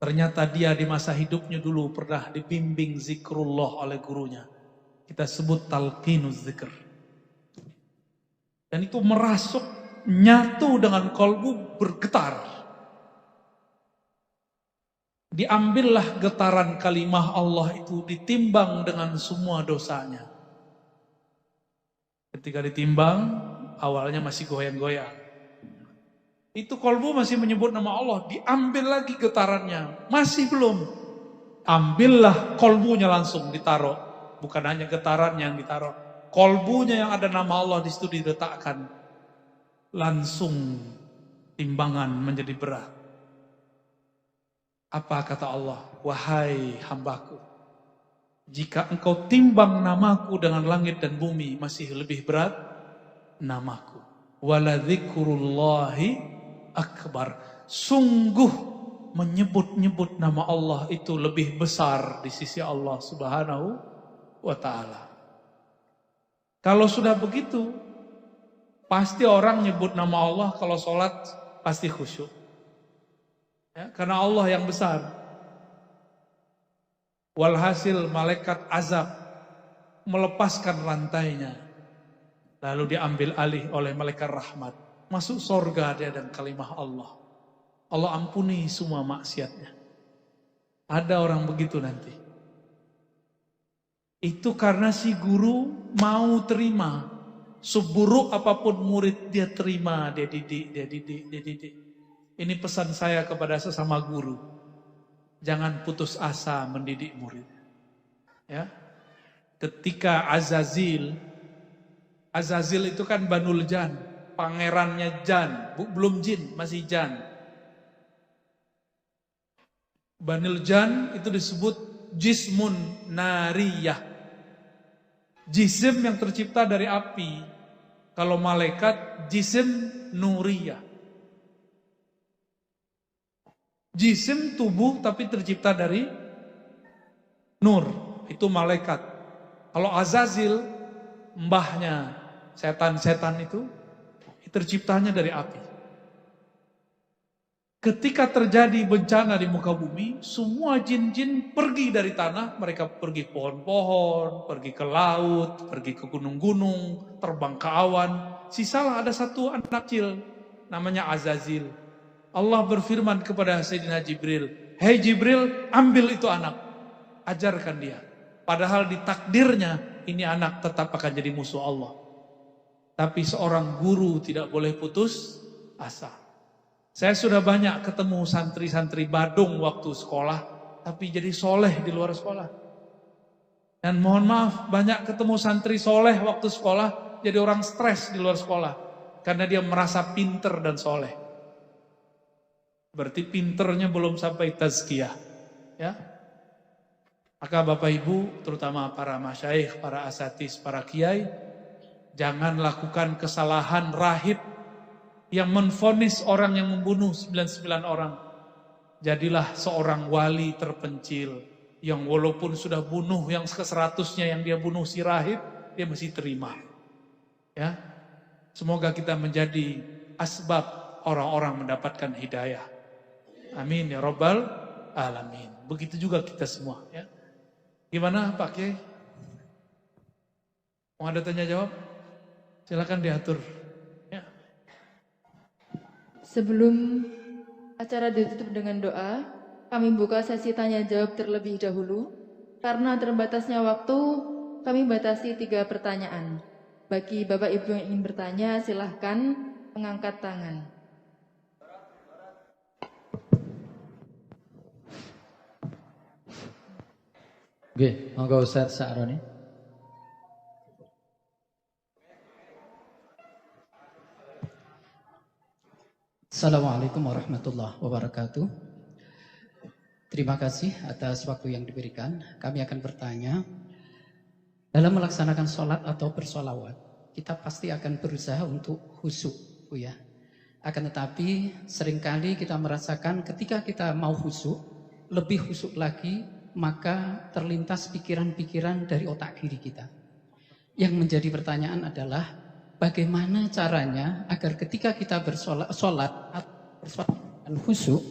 S2: Ternyata dia di masa hidupnya dulu pernah dibimbing zikrullah oleh gurunya. Kita sebut talqinuz zikr. Dan itu merasuk, nyatu dengan kolbu, bergetar. Diambillah getaran kalimah Allah itu, ditimbang dengan semua dosanya. Ketika ditimbang, awalnya masih goyang-goyang. Itu kolbu masih menyebut nama Allah, diambil lagi getarannya, masih belum. Ambillah kolbunya langsung ditaruh, bukan hanya getarannya yang ditaruh, kolbunya yang ada nama Allah di situ diletakkan. Langsung timbangan menjadi berat. Apa kata Allah? Wahai hambaku, jika engkau timbang namaku dengan langit dan bumi, masih lebih berat namaku. Waladzikrullahi akbar. Sungguh menyebut-nyebut nama Allah itu lebih besar di sisi Allah Subhanahu wa ta'ala. Kalau sudah begitu, pasti orang nyebut nama Allah kalau sholat pasti khusyuk. Ya, karena Allah yang besar. Walhasil malaikat azab melepaskan rantainya. Lalu diambil alih oleh malaikat rahmat. Masuk surga dia dan kalimah Allah. Allah ampuni semua maksiatnya. Ada orang begitu nanti. Itu karena si guru mau terima. Seburuk apapun murid dia terima, dia didik, dia didik, dia didik. Ini pesan saya kepada sesama guru. Jangan putus asa mendidik murid. Ya. Ketika Azazil itu kan Banul Jan. Pangerannya Jan, belum jin, masih Jan. Banul Jan itu disebut jismun nariyah. Jisim yang tercipta dari api. Kalau malaikat, jisim nuriyah. Jisim tubuh tapi tercipta dari nur. Itu malaikat. Kalau Azazil, mbahnya setan-setan itu terciptanya dari api. Ketika terjadi bencana di muka bumi, semua jin-jin pergi dari tanah, mereka pergi pohon-pohon, pergi ke laut, pergi ke gunung-gunung, terbang ke awan. Sisalah ada satu anak kecil, namanya Azazil. Allah berfirman kepada Sayyidina Jibril, "Hei Jibril, ambil itu anak, ajarkan dia." Padahal di takdirnya, ini anak tetap akan jadi musuh Allah. Tapi seorang guru tidak boleh putus asa. Saya sudah banyak ketemu santri-santri Badung waktu sekolah, tapi jadi soleh di luar sekolah. Dan mohon maaf, banyak ketemu santri soleh waktu sekolah, jadi orang stres di luar sekolah. Karena dia merasa pinter dan soleh. Berarti pinternya belum sampai tazkiyah. Ya. Maka Bapak Ibu, terutama para masyaikh, para asatis, para kiai, jangan lakukan kesalahan rahib yang menvonis orang yang membunuh 99 orang. Jadilah seorang wali terpencil yang walaupun sudah bunuh yang ke-100-nya yang dia bunuh si rahib, dia masih terima. Ya. Semoga kita menjadi asbab orang-orang mendapatkan hidayah. Amin ya rabbal alamin. Begitu juga kita semua, ya. Gimana Pak Kiai? Mau ada tanya jawab? Silakan diatur. Ya.
S3: Sebelum acara ditutup dengan doa, kami buka sesi tanya jawab terlebih dahulu. Karena terbatasnya waktu, kami batasi 3 pertanyaan. Bagi Bapak Ibu yang ingin bertanya, silahkan mengangkat tangan.
S4: Oke, monggo Ustaz Sa'roni.
S5: Assalamualaikum warahmatullahi wabarakatuh. Terima kasih atas waktu yang diberikan. Kami akan bertanya, dalam melaksanakan sholat atau bersolawat, kita pasti akan berusaha untuk khusyuk, Bu ya. Akan tetapi seringkali kita merasakan ketika kita mau khusyuk, lebih khusyuk lagi, maka terlintas pikiran-pikiran dari otak kiri kita. Yang menjadi pertanyaan adalah, bagaimana caranya agar ketika kita bersolat dan khusyuk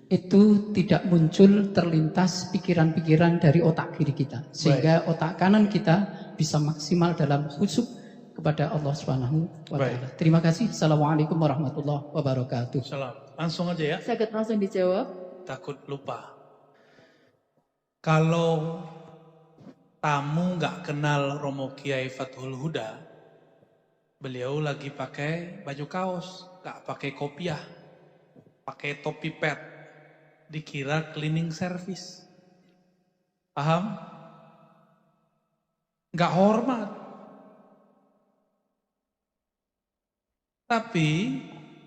S5: itu tidak muncul terlintas pikiran-pikiran dari otak kiri kita, sehingga otak kanan kita bisa maksimal dalam khusyuk kepada Allah Subhanahu wa taala. Terima kasih. Assalamualaikum warahmatullahi wabarakatuh.
S2: Salam. Langsung aja ya.
S3: Sakit langsung dijawab.
S2: Takut lupa. Kalau tamu nggak kenal Romo Kiai Fathul Huda, beliau lagi pakai baju kaos, nggak pakai kopiah, pakai topi pet, dikira cleaning service. Paham? Nggak hormat. Tapi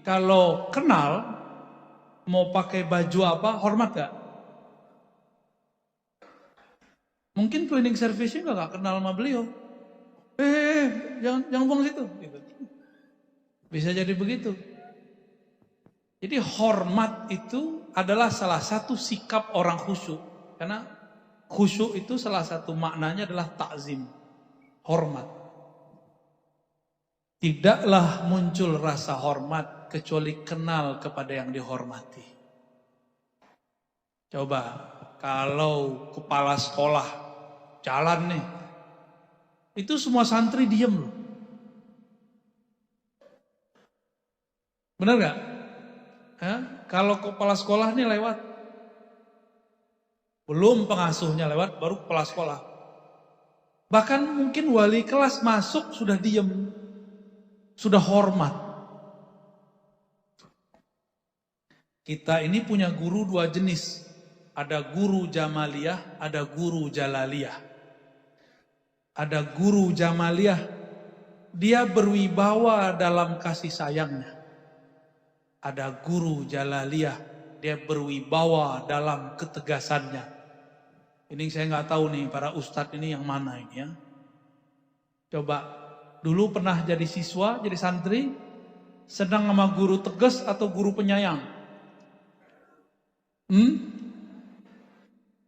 S2: kalau kenal, mau pakai baju apa, hormat gak? Mungkin cleaning service-nya gak kenal sama beliau. Jangan buang situ. Gitu. Bisa jadi begitu. Jadi hormat itu adalah salah satu sikap orang khusyuk. Karena khusyuk itu salah satu maknanya adalah takzim, hormat. Tidaklah muncul rasa hormat kecuali kenal kepada yang dihormati. Coba kalau kepala sekolah jalan nih, itu semua santri diem loh. Benar gak? Kalau kepala sekolah nih lewat, belum pengasuhnya lewat, baru kepala sekolah. Bahkan mungkin wali kelas masuk sudah diem, sudah hormat. Kita ini punya guru dua jenis. Ada guru Jamaliyah, ada guru Jalaliyah. Ada guru Jamaliyah, dia berwibawa dalam kasih sayangnya. Ada guru Jalaliyah, dia berwibawa dalam ketegasannya. Ini saya nggak tahu nih para ustadz ini yang mana ini ya. Coba, dulu pernah jadi siswa, jadi santri, senang sama guru tegas atau guru penyayang?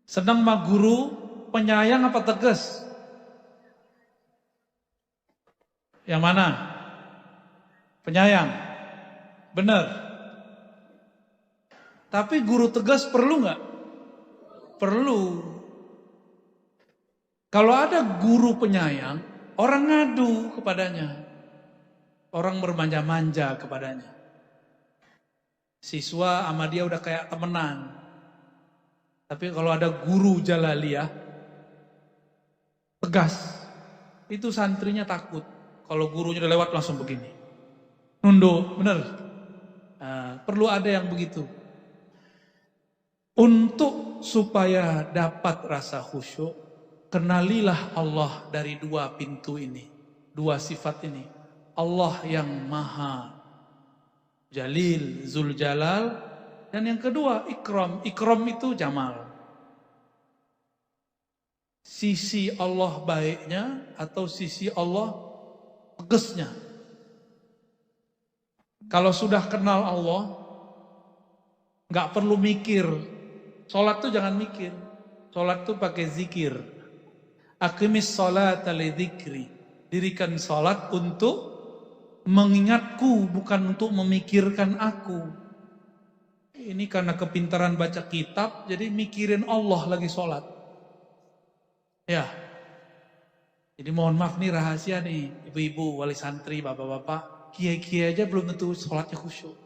S2: Senang sama guru penyayang apa tegas? Yang mana? Penyayang. Benar. Tapi guru tegas perlu nggak? Perlu. Kalau ada guru penyayang, orang ngadu kepadanya. Orang bermanja-manja kepadanya. Siswa sama dia udah kayak temenan. Tapi kalau ada guru Jalaliyah, tegas. Itu santrinya takut. Kalau gurunya udah lewat langsung begini. Nunduk, benar. Perlu ada yang begitu. Untuk supaya dapat rasa khusyuk, kenalilah Allah dari dua pintu ini. Dua sifat ini. Allah yang maha Jalil, Zul Jalal. Dan yang kedua, ikram. Ikram itu jamal. Sisi Allah baiknya atau sisi Allah tegasnya. Kalau sudah kenal Allah, nggak perlu mikir. Sholat tuh jangan mikir. Sholat tuh pakai zikir. Aqimis sholata li dzikri. Dirikan sholat untuk mengingatku, bukan untuk memikirkan aku. Ini karena kepintaran baca kitab, jadi mikirin Allah lagi sholat. Ya. Jadi mohon maaf nih rahasia nih, ibu-ibu, wali santri, bapak-bapak, kiai-kiai aja belum tentu sholatnya khusyuk.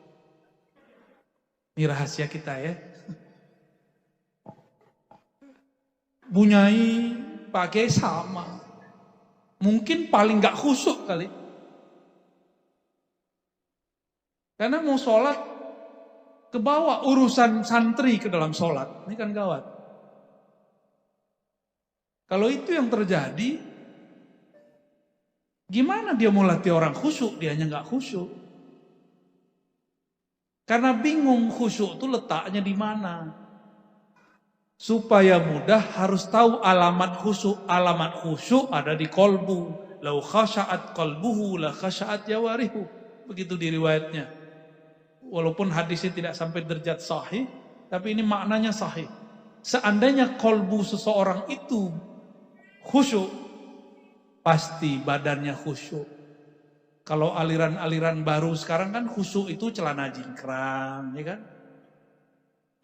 S2: Ini rahasia kita ya. Bunyai, Pak Kiai sama. Mungkin paling gak khusyuk kali. Karena mau sholat, kebawa urusan santri ke dalam sholat. Ini kan gawat. Kalau itu yang terjadi, gimana dia mau latih orang khusyuk, dianya gak khusyuk. Karena bingung khusyuk itu letaknya di mana. Supaya mudah harus tahu alamat khusyuk. Alamat khusyuk ada di kolbu. Lau khasha'at qalbuhu la khasha'at jawarihu. Begitu di riwayatnya. Walaupun hadisnya tidak sampai derajat sahih, tapi ini maknanya sahih. Seandainya kolbu seseorang itu khusyuk, pasti badannya khusyuk. Kalau aliran-aliran baru sekarang kan khusyuk itu celana jingkrang, ya kan?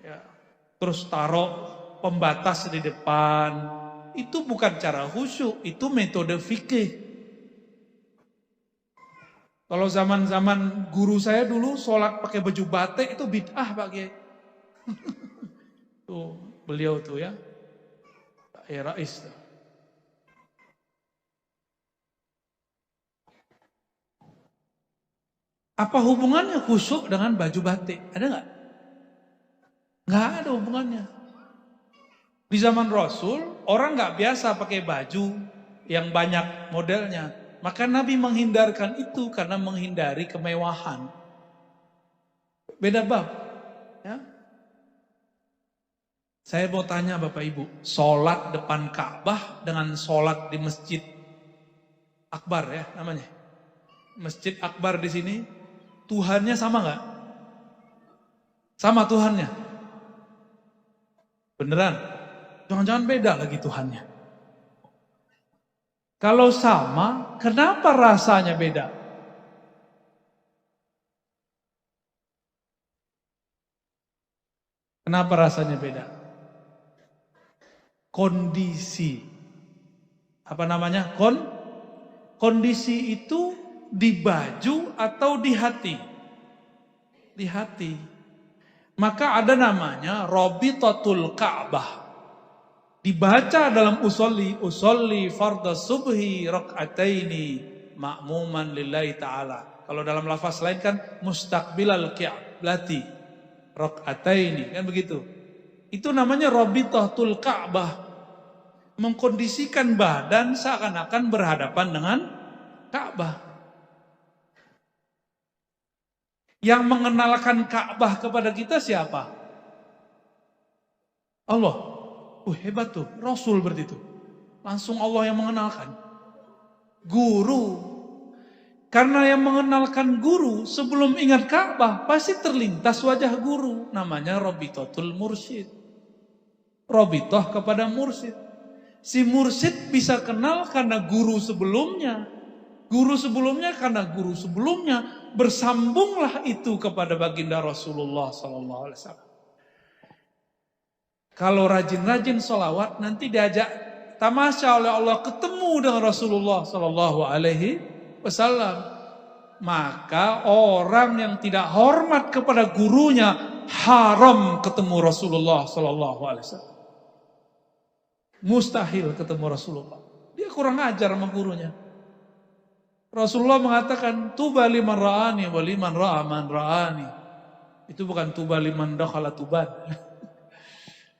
S2: Ya. Terus taruh pembatas di depan. Itu bukan cara khusyuk, itu metode fikih. Kalau zaman-zaman guru saya dulu sholat pakai baju batik itu bid'ah Pak Kiai. Tuh, beliau tuh ya. Pak Rais. Apa hubungannya khusyuk dengan baju batik? Ada nggak? Nggak ada hubungannya. Di zaman Rasul, orang nggak biasa pakai baju yang banyak modelnya. Maka Nabi menghindarkan itu karena menghindari kemewahan. Beda bab. Ya. Saya mau tanya Bapak Ibu, sholat depan Ka'bah dengan sholat di Masjid Akbar ya namanya. Masjid Akbar di sini, Tuhannya sama nggak? Sama Tuhannya? Beneran? Jangan-jangan beda lagi Tuhannya. Kalau sama, kenapa rasanya beda? Kenapa rasanya beda? Kondisi. Apa namanya? Kondisi itu di baju atau di hati? Di hati. Maka ada namanya Rabitatul Ka'bah. Dibaca dalam usolli fardhu subhi rak'ataini ma'muman lillahi ta'ala. Kalau dalam lafaz lain kan mustaqbilal qiblati rak'ataini, kan begitu. Itu namanya Rabitatul Ka'bah. Mengkondisikan badan seakan-akan berhadapan dengan Ka'bah. Yang mengenalkan Ka'bah kepada kita siapa? Allah. Hebat tuh, Rasul berarti itu. Langsung Allah yang mengenalkan. Guru. Karena yang mengenalkan guru sebelum ingat Ka'bah pasti terlintas wajah guru. Namanya Rabitatul Mursyid. Rabitah kepada mursyid. Si mursyid bisa kenal karena guru sebelumnya. Guru sebelumnya karena guru sebelumnya. Bersambunglah itu kepada baginda Rasulullah SAW. Kalau rajin-rajin sholawat nanti diajak tamasya oleh Allah ketemu dengan Rasulullah SAW. Maka orang yang tidak hormat kepada gurunya haram ketemu Rasulullah SAW. Mustahil ketemu Rasulullah. Dia kurang ajar sama gurunya. Rasulullah mengatakan tuba liman ra'ani wa liman ra'a man ra'ani. Itu bukan tuba liman dakhala tuban.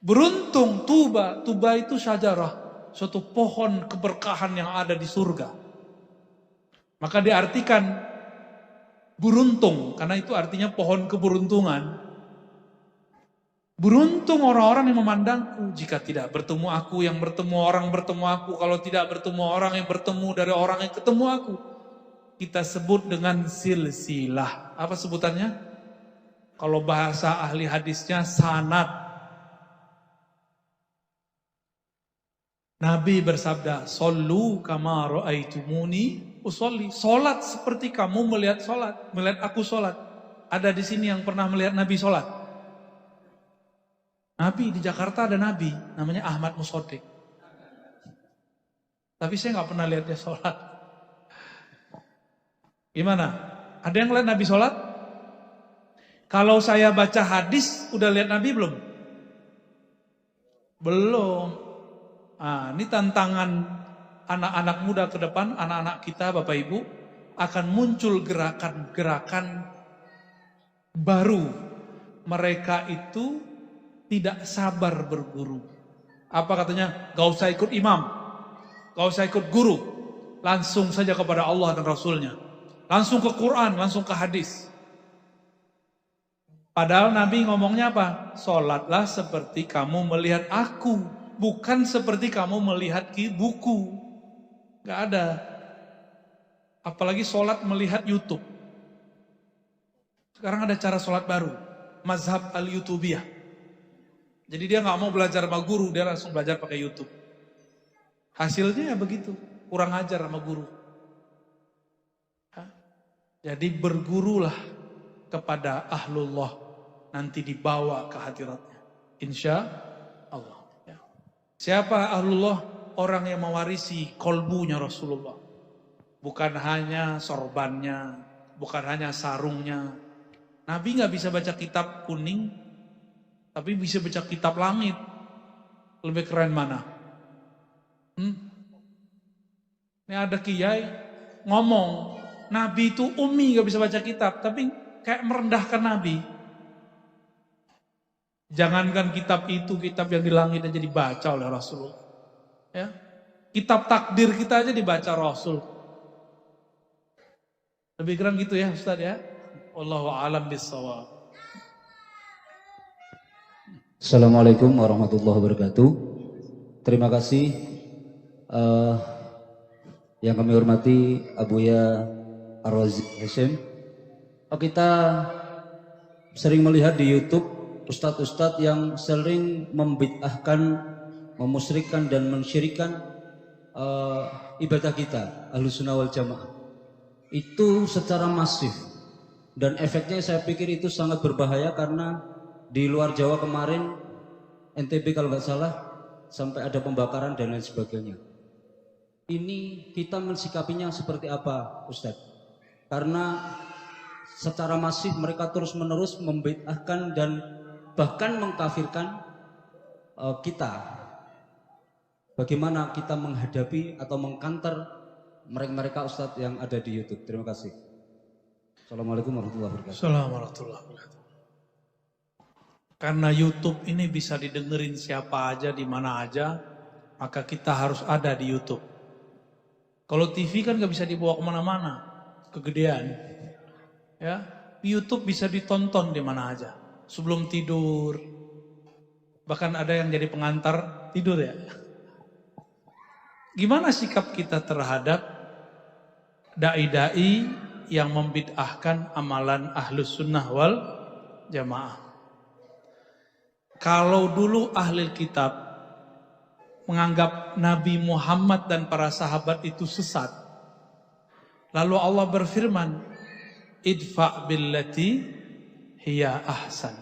S2: Beruntung tuba itu syajarah, suatu pohon keberkahan yang ada di surga. Maka diartikan beruntung, karena itu artinya pohon keberuntungan. Beruntung orang-orang yang memandangku. Jika tidak bertemu aku, yang bertemu orang bertemu aku. Kalau tidak bertemu orang, yang bertemu dari orang yang ketemu aku. Kita sebut dengan silsilah. Apa sebutannya? Kalau bahasa ahli hadisnya sanad. Nabi bersabda, "Shollu kama ra'aitumuni usolli." Salat seperti kamu melihat salat, melihat aku salat. Ada di sini yang pernah melihat Nabi salat? Nabi di Jakarta ada Nabi, namanya Ahmad Musodik. Tapi saya nggak pernah lihat dia salat. Gimana? Ada yang lihat Nabi salat? Kalau saya baca hadis, udah lihat Nabi belum? Belum. Ini tantangan anak-anak muda ke depan, anak-anak kita Bapak Ibu, akan muncul gerakan-gerakan baru. Mereka itu tidak sabar berguru. Apa katanya? Gak usah ikut imam, gak usah ikut guru, langsung saja kepada Allah dan Rasulnya. Langsung ke Quran, langsung ke hadis. Padahal Nabi ngomongnya apa? Sholatlah seperti kamu melihat aku, bukan seperti kamu melihat buku. Gak ada. Apalagi sholat melihat YouTube. Sekarang ada cara sholat baru, mazhab al-YouTubiyah. Jadi dia gak mau belajar sama guru, dia langsung belajar pakai YouTube. Hasilnya ya begitu, kurang ajar sama guru. Jadi bergurulah kepada ahlullah, nanti dibawa ke hadiratnya, insya Allah. Siapa ahlullah? Orang yang mewarisi kolbunya Rasulullah. Bukan hanya sorbannya, bukan hanya sarungnya. Nabi gak bisa baca kitab kuning, tapi bisa baca kitab langit. Lebih keren mana? Ini ada kiai ngomong, Nabi itu ummi gak bisa baca kitab, tapi kayak merendahkan Nabi. Jangankan kitab itu, kitab yang di langit aja dibaca oleh Rasulullah. Ya. Kitab takdir kita aja dibaca Rasul. Lebih keren gitu ya Ustaz ya. Wallahu a'lam bissawab.
S6: Assalamualaikum warahmatullahi wabarakatuh. Terima kasih yang kami hormati Abuya Ar-Razi Hashim. Kita sering melihat di YouTube ustadz-ustadz yang sering membid'ahkan, memusyrikkan dan mensyirikkan ibadah kita Ahlussunnah wal Jamaah. Itu secara masif. Dan efeknya saya pikir itu sangat berbahaya karena di luar Jawa kemarin, NTB kalau nggak salah, sampai ada pembakaran dan lain sebagainya. Ini kita mensikapinya seperti apa, Ustadz? Karena secara masif mereka terus-menerus membid'ahkan dan bahkan mengkafirkan kita. Bagaimana kita menghadapi atau mengkanter mereka Ustadz yang ada di YouTube? Terima kasih. Assalamualaikum warahmatullahi wabarakatuh.
S2: Assalamualaikum warahmatullahi wabarakatuh. Karena YouTube ini bisa didengerin siapa aja, di mana aja, maka kita harus ada di YouTube. Kalau TV kan gak bisa dibawa kemana-mana, kegedean. Ya, YouTube bisa ditonton di mana aja, sebelum tidur. Bahkan ada yang jadi pengantar tidur ya. Gimana sikap kita terhadap dai-dai yang membid'ahkan amalan Ahlus Sunnah wal Jamaah? Kalau dulu ahli kitab menganggap Nabi Muhammad dan para sahabat itu sesat, lalu Allah berfirman, idfa' billati hiya ahsan.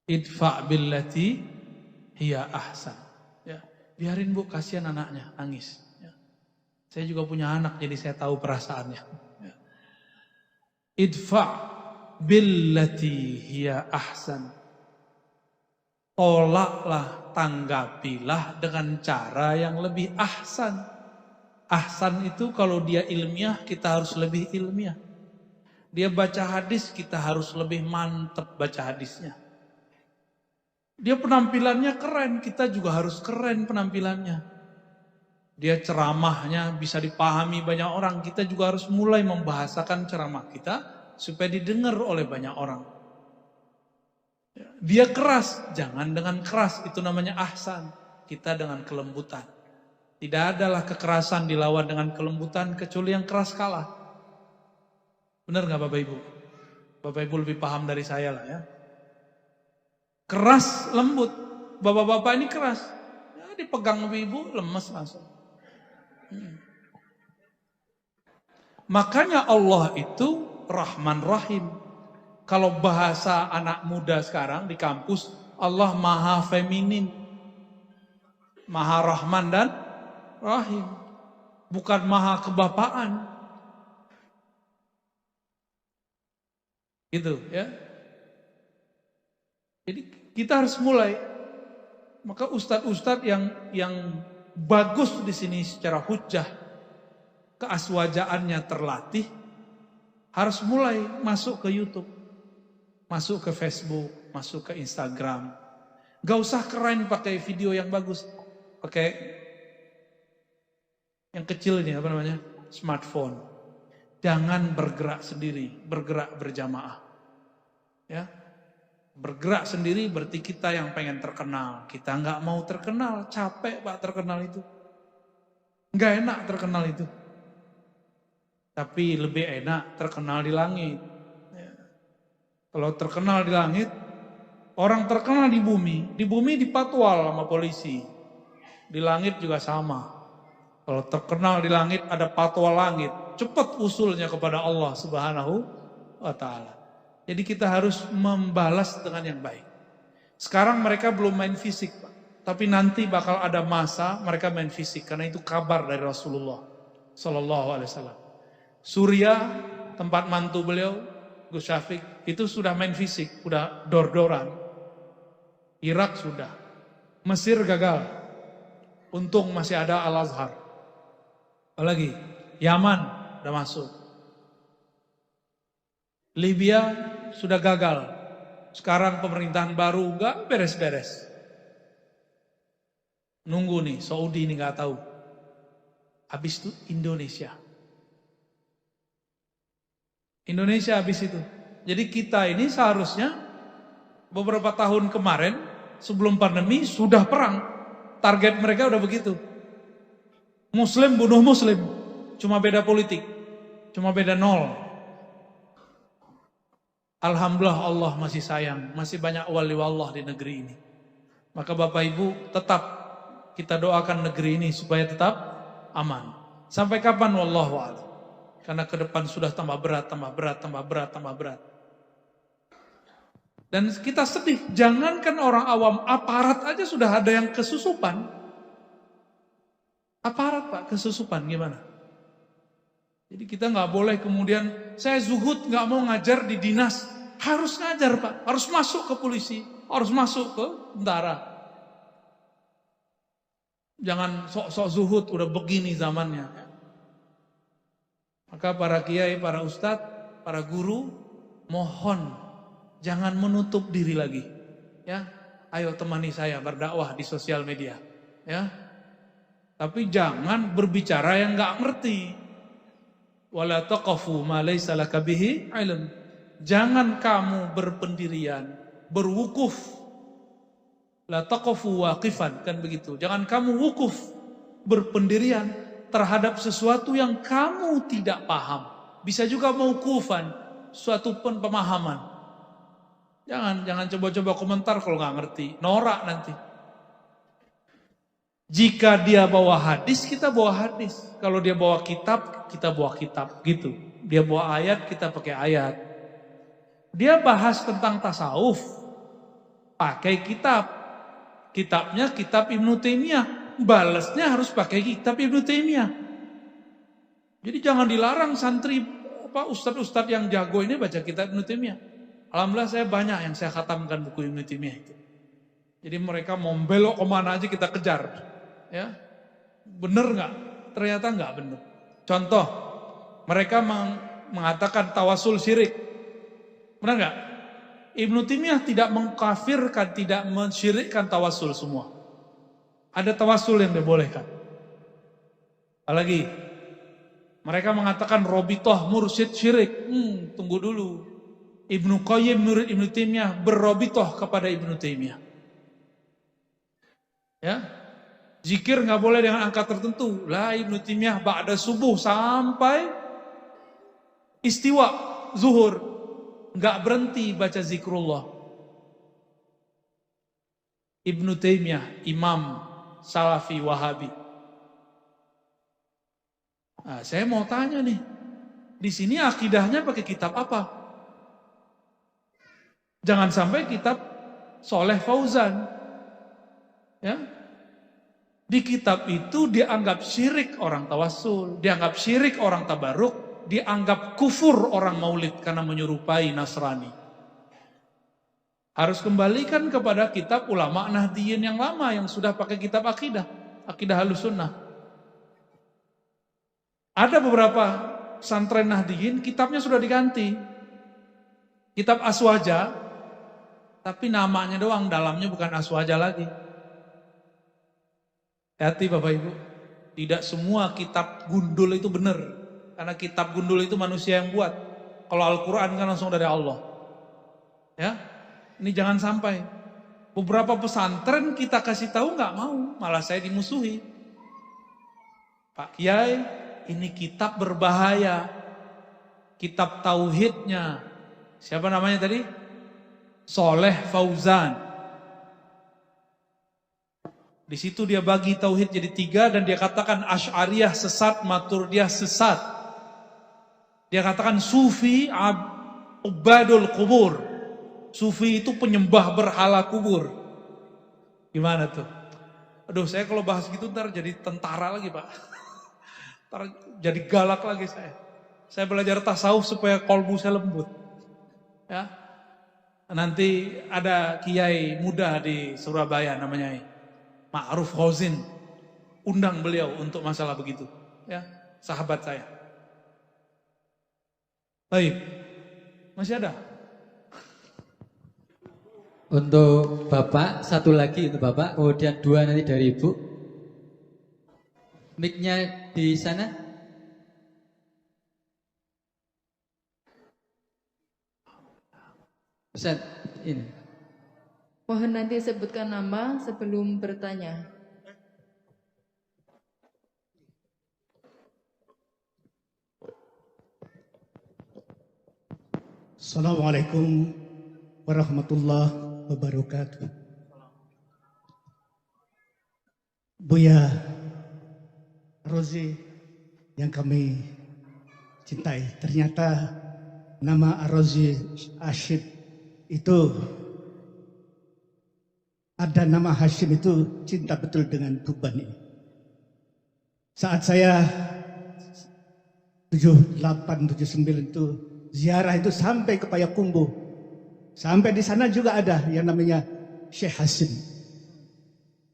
S2: Idfa' billati hiya ahsan. Ya, biarin Bu, kasihan anaknya nangis. Ya. Saya juga punya anak, jadi saya tahu perasaannya. Ya. Idfa' billati hiya ahsan. Tolaklah, tanggapilah dengan cara yang lebih ahsan. Ahsan itu kalau dia ilmiah, kita harus lebih ilmiah. Dia baca hadis, kita harus lebih mantep baca hadisnya. Dia penampilannya keren, kita juga harus keren penampilannya. Dia ceramahnya bisa dipahami banyak orang, kita juga harus mulai membahasakan ceramah kita supaya didengar oleh banyak orang. Dia keras, jangan dengan keras, itu namanya ahsan. Kita dengan kelembutan. Tidak adalah kekerasan dilawan dengan kelembutan kecuali yang keras kalah. Benar gak Bapak Ibu? Bapak Ibu lebih paham dari saya lah ya. Keras, lembut. Bapak-bapak ini keras. Ya, dipegang ibu, lemes langsung. Makanya Allah itu Rahman Rahim. Kalau bahasa anak muda sekarang di kampus, Allah maha feminin. Maha Rahman dan Rahim. Bukan maha kebapaan. Gitu ya. Jadi kita harus mulai. Maka ustadz-ustadz yang bagus di sini secara hujjah, keaswajaannya terlatih, harus mulai masuk ke YouTube, masuk ke Facebook, masuk ke Instagram. Gak usah keren pakai video yang bagus, pakai yang kecil ini apa namanya, smartphone. Jangan bergerak sendiri, bergerak berjamaah. Ya, bergerak sendiri berarti kita yang pengen terkenal. Kita nggak mau terkenal, capek Pak terkenal itu. Nggak enak terkenal itu. Tapi lebih enak terkenal di langit. Ya. Kalau terkenal di langit, orang terkenal di bumi dipatwal sama polisi. Di langit juga sama. Kalau terkenal di langit ada patwal langit, cepat usulnya kepada Allah Subhanahu wa taala. Jadi kita harus membalas dengan yang baik. Sekarang mereka belum main fisik, Pak. Tapi nanti bakal ada masa mereka main fisik karena itu kabar dari Rasulullah sallallahu alaihi wasallam. Suriah, tempat mantu beliau, Gus Syafiq, itu sudah main fisik, sudah dor-doran. Irak sudah. Mesir gagal. Untung masih ada Al-Azhar. Apalagi Yaman udah masuk. Libya sudah gagal. Sekarang pemerintahan baru enggak beres-beres. Nunggu nih, Saudi ini enggak tahu. Habis itu Indonesia. Indonesia habis itu. Jadi kita ini seharusnya beberapa tahun kemarin sebelum pandemi sudah perang. Target mereka udah begitu. Muslim bunuh Muslim. Cuma beda politik. Cuma beda 0. Alhamdulillah Allah masih sayang. Masih banyak wali Allah di negeri ini. Maka Bapak Ibu tetap kita doakan negeri ini supaya tetap aman. Sampai kapan wallahu a'lam. Karena ke depan sudah tambah berat. Dan kita sedih, jangankan orang awam, aparat aja sudah ada yang kesusupan. Aparat Pak, kesusupan gimana? Jadi kita nggak boleh kemudian, saya zuhud nggak mau ngajar di dinas. Harus ngajar Pak, harus masuk ke polisi, harus masuk ke tentara. Jangan sok-sok zuhud, udah begini zamannya. Maka para kiai, para ustadz, para guru, mohon jangan menutup diri lagi. Ya, ayo temani saya berdakwah di sosial media. Ya, tapi jangan berbicara yang nggak ngerti. Wala taqafu ma laysa laka bihi ilm. Jangan kamu berpendirian, berwukuf. La taqafu waqifan, kan begitu. Jangan kamu wukuf, berpendirian terhadap sesuatu yang kamu tidak paham. Bisa juga mauqufan, suatu pemahaman. Jangan coba-coba komentar kalau nggak ngerti, norak nanti. Jika dia bawa hadis, kita bawa hadis. Kalau dia bawa kitab, kita bawa kitab, gitu. Dia bawa ayat, kita pakai ayat. Dia bahas tentang tasawuf, pakai kitab. Kitabnya kitab Ibnu Taimiyah. Balasnya harus pakai kitab Ibnu Taimiyah. Jadi jangan dilarang santri ustadz-ustadz yang jago ini baca kitab Ibnu Taimiyah. Alhamdulillah saya banyak yang saya khatamkan buku Ibnu Taimiyah itu. Jadi mereka mau belok kemana aja kita kejar. Ya, bener nggak? Ternyata nggak bener. Contoh, mereka mengatakan tawasul syirik. Benar nggak? Ibnu Taimiyah tidak mengkafirkan, tidak mensyirikkan tawasul semua. Ada tawasul yang dibolehkan. Apalagi mereka mengatakan robitoh mursyid syirik. Tunggu dulu. Ibnu Qayyim murid Ibnu Taimiyah berrobitoh kepada Ibnu Taimiyah. Ya, zikir nggak boleh dengan angka tertentu. Lah Ibnu Taimiyah ba'da subuh sampai istiwa zuhur nggak berhenti baca zikrullah. Ibnu Taimiyah imam Salafi Wahabi. Nah, saya mau tanya nih, di sini akidahnya pakai kitab apa? Jangan sampai kitab Soleh Fauzan. Ya, di kitab itu dianggap syirik orang tawasul, dianggap syirik orang tabaruk, dianggap kufur orang maulid karena menyerupai Nasrani. Harus kembalikan kepada kitab ulama Nahdiyin yang lama yang sudah pakai kitab akidah Ahlussunnah. Ada beberapa pesantren Nahdiyin kitabnya sudah diganti. Kitab Aswaja, tapi namanya doang, dalamnya bukan Aswaja lagi. Hati Bapak Ibu, tidak semua kitab gundul itu benar. Karena kitab gundul itu manusia yang buat. Kalau Al-Quran kan langsung dari Allah. Ya, ini jangan sampai. Beberapa pesantren kita kasih tahu nggak mau, malah saya dimusuhi. Pak Kiai, ini kitab berbahaya. Kitab tauhidnya. Siapa namanya tadi? Soleh Fauzan. Di situ dia bagi tauhid jadi 3 dan dia katakan Asy'ariyah sesat, Maturidiyah sesat. Dia katakan Sufi ubadul kubur. Sufi itu penyembah berhala kubur. Gimana tuh? Aduh, saya kalau bahas gitu ntar jadi tentara lagi, Pak. Ntar jadi galak lagi saya. Saya belajar tasawuf supaya kolbu saya lembut. Ya. Nanti ada kiai muda di Surabaya namanya Ma'ruf Khozin. Undang beliau untuk masalah begitu. Ya, sahabat saya. Baik. Masih ada?
S4: Untuk Bapak, satu lagi untuk Bapak, kemudian 2 nanti dari Ibu. Mic-nya di sana. Ustaz, ini.
S3: Mohon nanti sebutkan nama sebelum bertanya.
S7: Assalamualaikum warahmatullahi wabarakatuh. Buya Rozi yang kami cintai, ternyata nama Rozi Hashim itu ada nama Hashim itu cinta betul dengan Tuban ini. Saat saya 78, 79 itu ziarah itu sampai ke Payakumbuh. Sampai di sana juga ada yang namanya Syekh Hashim.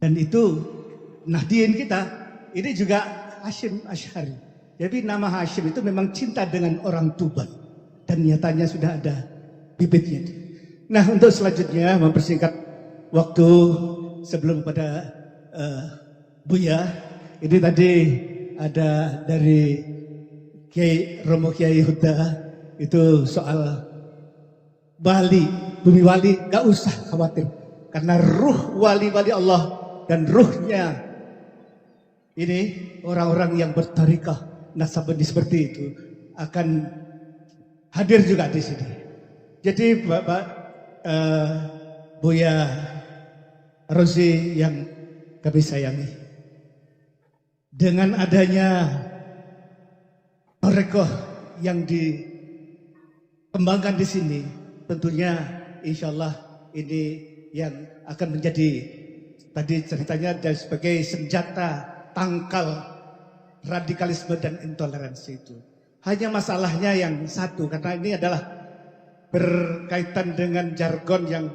S7: Dan itu Nahdien kita, ini juga Hashim Asy'ari. Jadi nama Hashim itu memang cinta dengan orang Tuban. Dan nyatanya sudah ada bibitnya. Nah, untuk selanjutnya mempersingkat waktu sebelum pada Buya, ini tadi ada dari Kiai Romo Kiai Huda itu soal Bali, bumi wali, gak usah khawatir. Karena ruh wali-wali Allah dan ruhnya ini orang-orang yang bertarikah nasabani seperti itu akan hadir juga di sini. Jadi Bapak Buya Rozi yang kami sayangi, dengan adanya tarekoh yang dikembangkan di sini, tentunya insya Allah ini yang akan menjadi tadi ceritanya dan sebagai senjata tangkal radikalisme dan intoleransi itu. Hanya masalahnya yang satu, karena ini adalah berkaitan dengan jargon yang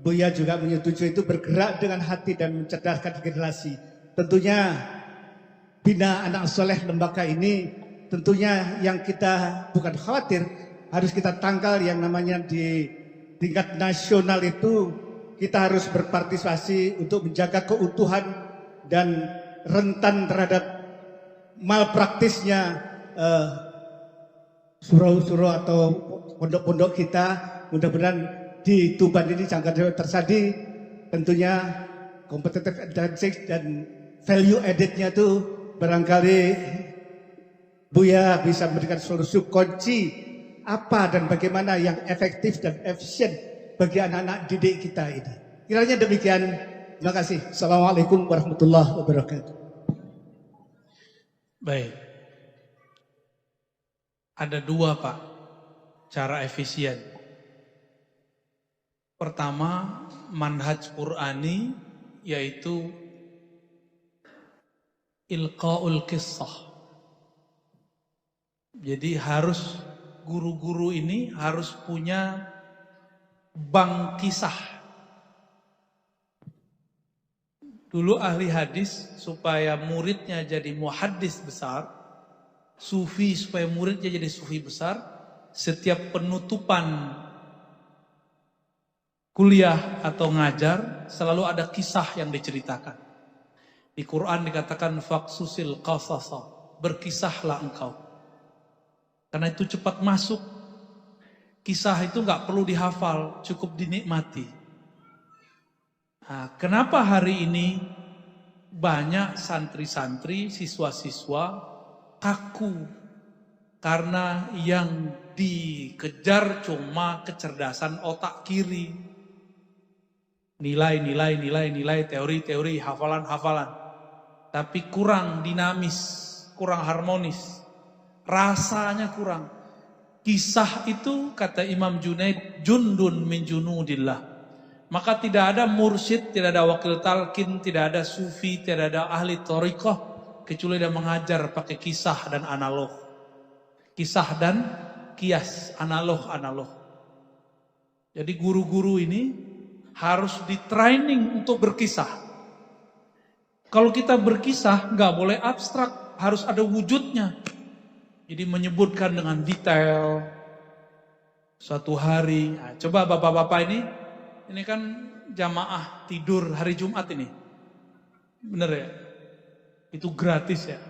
S7: Buya juga menyetujui, itu bergerak dengan hati dan mencerdaskan generasi. Tentunya bina anak soleh lembaga ini tentunya yang kita bukan khawatir, harus kita tangkal yang namanya di tingkat nasional itu kita harus berpartisipasi untuk menjaga keutuhan dan rentan terhadap malpraktisnya surau-surau atau pondok-pondok kita. Mudah-mudahan di Tuban ini jangan terjadi, tentunya competitive advantage dan value added-nya itu barangkali Buya bisa memberikan solusi kunci apa dan bagaimana yang efektif dan efisien bagi anak-anak didik kita ini. Kiranya demikian. Terima kasih. Assalamualaikum warahmatullahi wabarakatuh.
S2: Baik. Ada 2 Pak cara efisien. Pertama, manhaj Qur'ani, yaitu ilqaul qissah. Jadi harus guru-guru ini harus punya bank kisah. Dulu ahli hadis supaya muridnya jadi muhaddis besar, sufi supaya muridnya jadi sufi besar, setiap penutupan kuliah atau ngajar selalu ada kisah yang diceritakan. Di Quran dikatakan faqsusil qasasa, berkisahlah engkau. Karena itu cepat masuk. Kisah itu nggak perlu dihafal, cukup dinikmati. Nah, kenapa hari ini banyak santri-santri, siswa-siswa kaku? Karena yang dikejar cuma kecerdasan otak kiri. Nilai, teori, hafalan. Tapi kurang dinamis, kurang harmonis. Rasanya kurang. Kisah itu kata Imam Junaid, jundun min junudillah. Maka tidak ada mursyid, tidak ada wakil talqin, tidak ada sufi, tidak ada ahli thariqah kecuali dia mengajar pakai kisah dan analog. Kisah dan kias, analog. Jadi guru-guru ini harus di training untuk berkisah. Kalau kita berkisah nggak boleh abstrak, harus ada wujudnya. Jadi menyebutkan dengan detail suatu hari. Nah, coba bapak-bapak ini kan jamaah tidur hari Jumat ini. Bener ya? Itu gratis ya.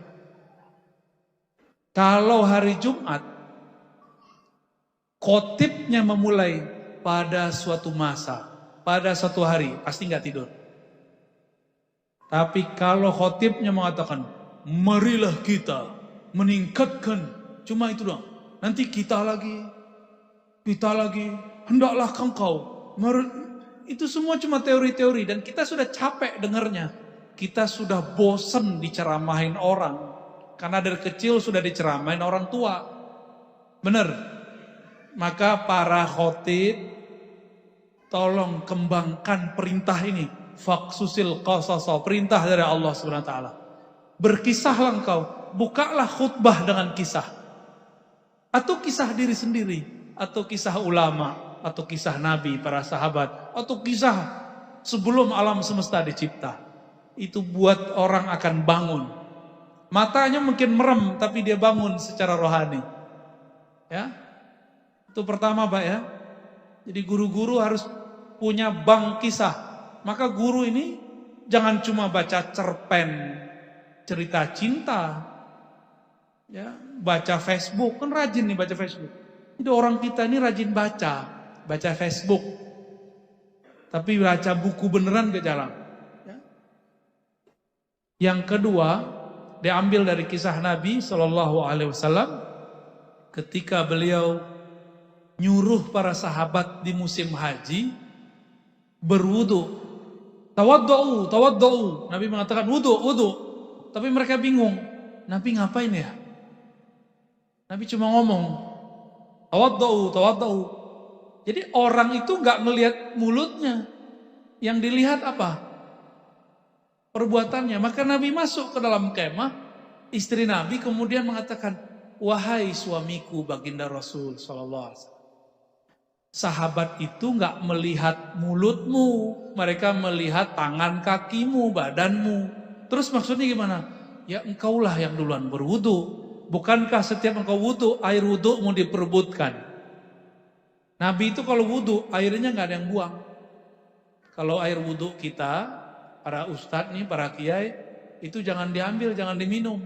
S2: Kalau hari Jumat, khotibnya memulai pada suatu masa, pada suatu hari, pasti nggak tidur. Tapi kalau khotibnya mengatakan, marilah kita meningkatkan, cuma itu doang. Nanti kita lagi, hendaklah engkau. Itu semua cuma teori-teori dan kita sudah capek dengarnya. Kita sudah bosan diceramahin orang. Karena dari kecil sudah diceramahin orang tua. Benar. Maka para khotib, tolong kembangkan perintah ini. Faksusil qasasa, perintah dari Allah SWT. Berkisahlah engkau. Bukalah khutbah dengan kisah. Atau kisah diri sendiri. Atau kisah ulama. Atau kisah nabi, para sahabat. Atau kisah sebelum alam semesta dicipta. Itu buat orang akan bangun. Matanya mungkin merem, tapi dia bangun secara rohani. Ya, itu pertama Pak ya. Jadi guru-guru harus punya bank kisah. Maka guru ini jangan cuma baca cerpen, cerita cinta. Ya, baca Facebook, kan rajin nih baca Facebook. Jadi orang kita ini rajin baca Facebook. Tapi baca buku beneran gak jalan. Ya. Yang kedua, diambil dari kisah Nabi SAW ketika beliau nyuruh para sahabat di musim haji berwudu. Tawaddu'u. Nabi mengatakan wudu. Tapi mereka bingung. Nabi ngapain ya? Nabi cuma ngomong tawaddu'u. Jadi orang itu nggak melihat mulutnya. Yang dilihat apa? Perbuatannya. Maka Nabi masuk ke dalam kemah. Istri Nabi kemudian mengatakan, wahai suamiku baginda Rasul SAW. Sahabat itu nggak melihat mulutmu. Mereka melihat tangan kakimu, badanmu. Terus maksudnya gimana? Ya engkaulah yang duluan berwudu. Bukankah setiap engkau wudu, air wudu mau diperebutkan? Nabi itu kalau wudu, airnya nggak ada yang buang. Kalau air wudu kita, para ustadz nih, para kiai, itu jangan diambil, jangan diminum.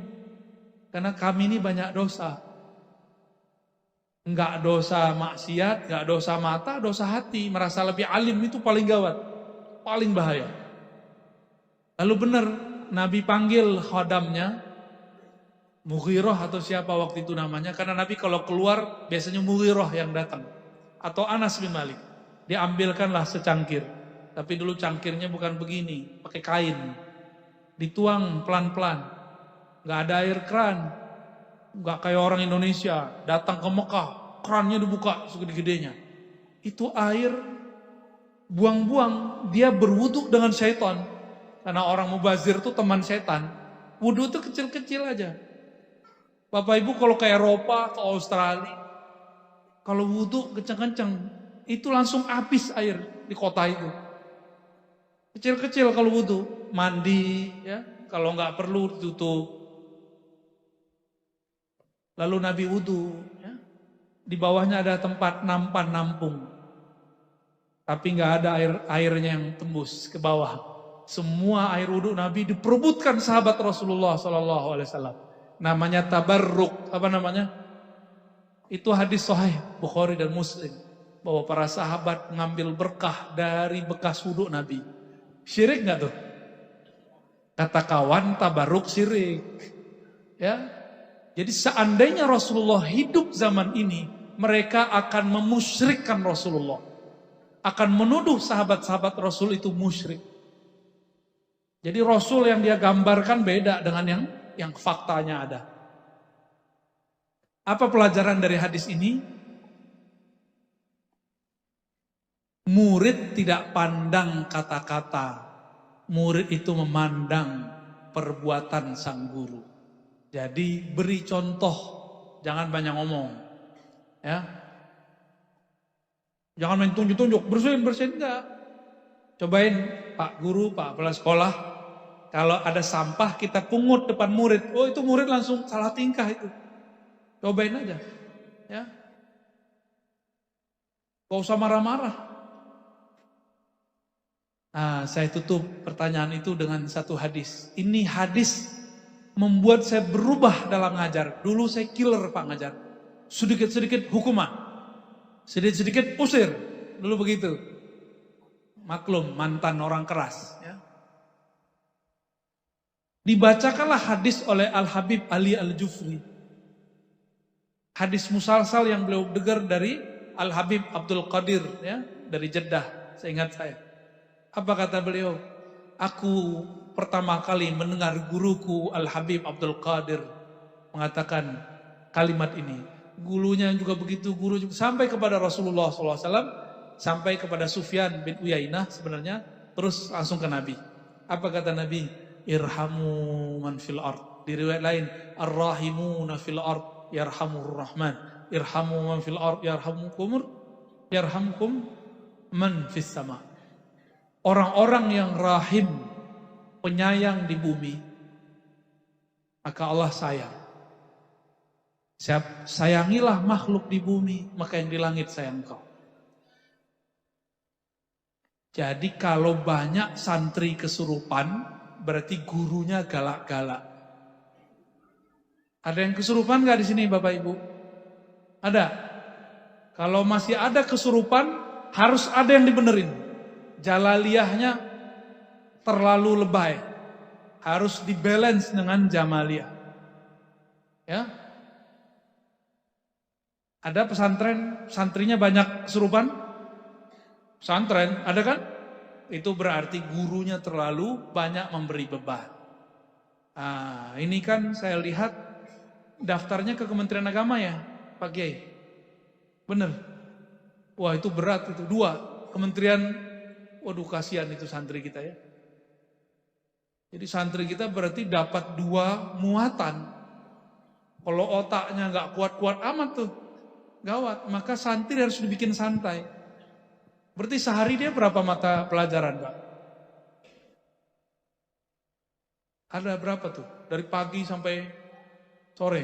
S2: Karena kami ini banyak dosa. Enggak dosa maksiat, enggak dosa mata, dosa hati. Merasa lebih alim itu paling gawat. Paling bahaya. Lalu benar, Nabi panggil khodamnya, Mughirah atau siapa waktu itu namanya. Karena Nabi kalau keluar, biasanya Mughirah yang datang. Atau Anas bin Malik. Diambilkanlah secangkir. Tapi dulu cangkirnya bukan begini, pakai kain. Dituang pelan-pelan. Enggak ada air keran. Enggak kayak orang Indonesia, datang ke Mekah, kerannya dibuka segede-gedenya. Itu air buang-buang, dia berwudu dengan syaitan. Karena orang mubazir itu teman setan. Wudu itu kecil-kecil aja. Bapak Ibu kalau ke Eropa, ke Australia, kalau wudu kencang-kencang, itu langsung habis air di kota itu. Kecil-kecil kalau wudu, mandi, ya, kalau nggak perlu tutup. Lalu Nabi wudu, ya. Di bawahnya ada tempat nampan nampung. Tapi nggak ada airnya yang tembus ke bawah. Semua air wudu Nabi diperebutkan sahabat Rasulullah SAW. Namanya tabarruk, apa namanya? Itu hadis sahih Bukhari dan Muslim. Bahwa para sahabat mengambil berkah dari bekas wudhu Nabi. Syirik nggak tuh? Kata kawan tabaruk syirik. Ya. Jadi seandainya Rasulullah hidup zaman ini, mereka akan memusyrikkan Rasulullah. Akan menuduh sahabat-sahabat Rasul itu musyrik. Jadi Rasul yang dia gambarkan beda dengan yang faktanya ada. Apa pelajaran dari hadis ini? Murid tidak pandang kata-kata. Murid itu memandang perbuatan sang guru. Jadi beri contoh, jangan banyak ngomong. Ya. Jangan main tunjuk-tunjuk, bersihin enggak. Cobain Pak Guru, Pak Kepala Sekolah, kalau ada sampah kita pungut depan murid. Oh, itu murid langsung salah tingkah itu. Cobain aja. Ya. Gak usah marah-marah. Nah, saya tutup pertanyaan itu dengan satu hadis. Ini hadis membuat saya berubah dalam ngajar. Dulu saya killer Pak ngajar. Sedikit-sedikit hukuman. Sedikit-sedikit usir. Dulu begitu. Maklum, mantan orang keras. Ya. Dibacakanlah hadis oleh Al-Habib Ali Al-Jufri. Hadis musalsal yang beliau dengar dari Al-Habib Abdul Qadir. Ya, dari Jeddah, seingat saya. Apa kata beliau? Aku pertama kali mendengar guruku Al-Habib Abdul Qadir mengatakan kalimat ini. Gurunya juga begitu, guru juga sampai kepada Rasulullah SAW, sampai kepada Sufyan bin Uyainah sebenarnya, terus langsung ke Nabi. Apa kata Nabi? Irhamu man fil ard. Di riwayat lain, Ar-rahimuna fil ard yarhamur rahman. Irhamu man fil ard yarhamkum man fis sama. Orang-orang yang rahim, penyayang di bumi, maka Allah sayang. Sayangilah makhluk di bumi, maka yang di langit sayang kau. Jadi kalau banyak santri kesurupan, berarti gurunya galak-galak. Ada yang kesurupan gak di sini Bapak Ibu? Ada. Kalau masih ada kesurupan, harus ada yang dibenerin. Jalaliyahnya terlalu lebay. Harus dibalance dengan jamaliyah. Ya. Ada pesantren, santrinya banyak kesurupan? Pesantren, ada kan? Itu berarti gurunya terlalu banyak memberi beban. Nah, ini kan saya lihat daftarnya ke Kementerian Agama ya, Pak Kiai. Bener. Wah, itu berat itu. 2, Kementerian. Waduh, kasihan itu santri kita ya. Jadi santri kita berarti dapat 2 muatan. Kalau otaknya nggak kuat-kuat amat tuh, gawat. Maka santri harus dibikin santai. Berarti sehari dia berapa mata pelajaran, Pak? Ada berapa tuh? Dari pagi sampai sore.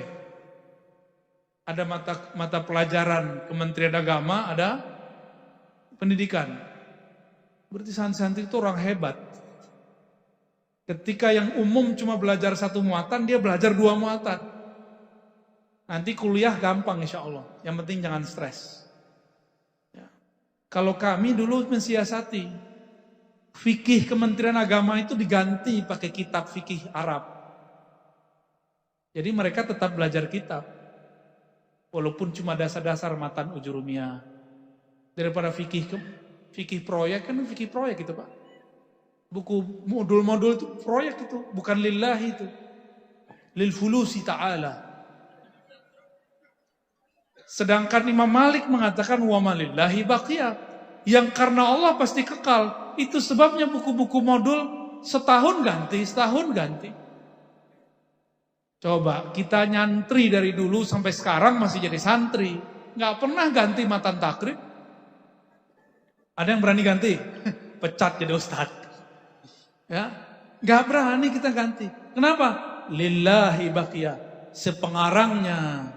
S2: Ada mata pelajaran Kementerian Agama, ada pendidikan. Berarti santri itu orang hebat. Ketika yang umum cuma belajar 1 muatan, dia belajar 2 muatan. Nanti kuliah gampang insya Allah. Yang penting jangan stres. Ya. Kalau kami dulu mensiasati, fikih Kementerian Agama itu diganti pakai kitab fikih Arab. Jadi mereka tetap belajar kitab. Walaupun cuma dasar-dasar matan ujurumiyah. Daripada fikih proyek, kan fikih proyek itu Pak. Buku modul-modul itu proyek itu, bukan lillahi itu. Lil fulusi ta'ala. Sedangkan Imam Malik mengatakan wa malillahi baqiyat. Yang karena Allah pasti kekal. Itu sebabnya buku-buku modul setahun ganti. Coba kita nyantri dari dulu sampai sekarang masih jadi santri. Nggak pernah ganti matan takrib. Ada yang berani ganti? Pecat jadi ustadz. Ya, nggak berani kita ganti. Kenapa? Lillahi baqiyah. Sepengarangnya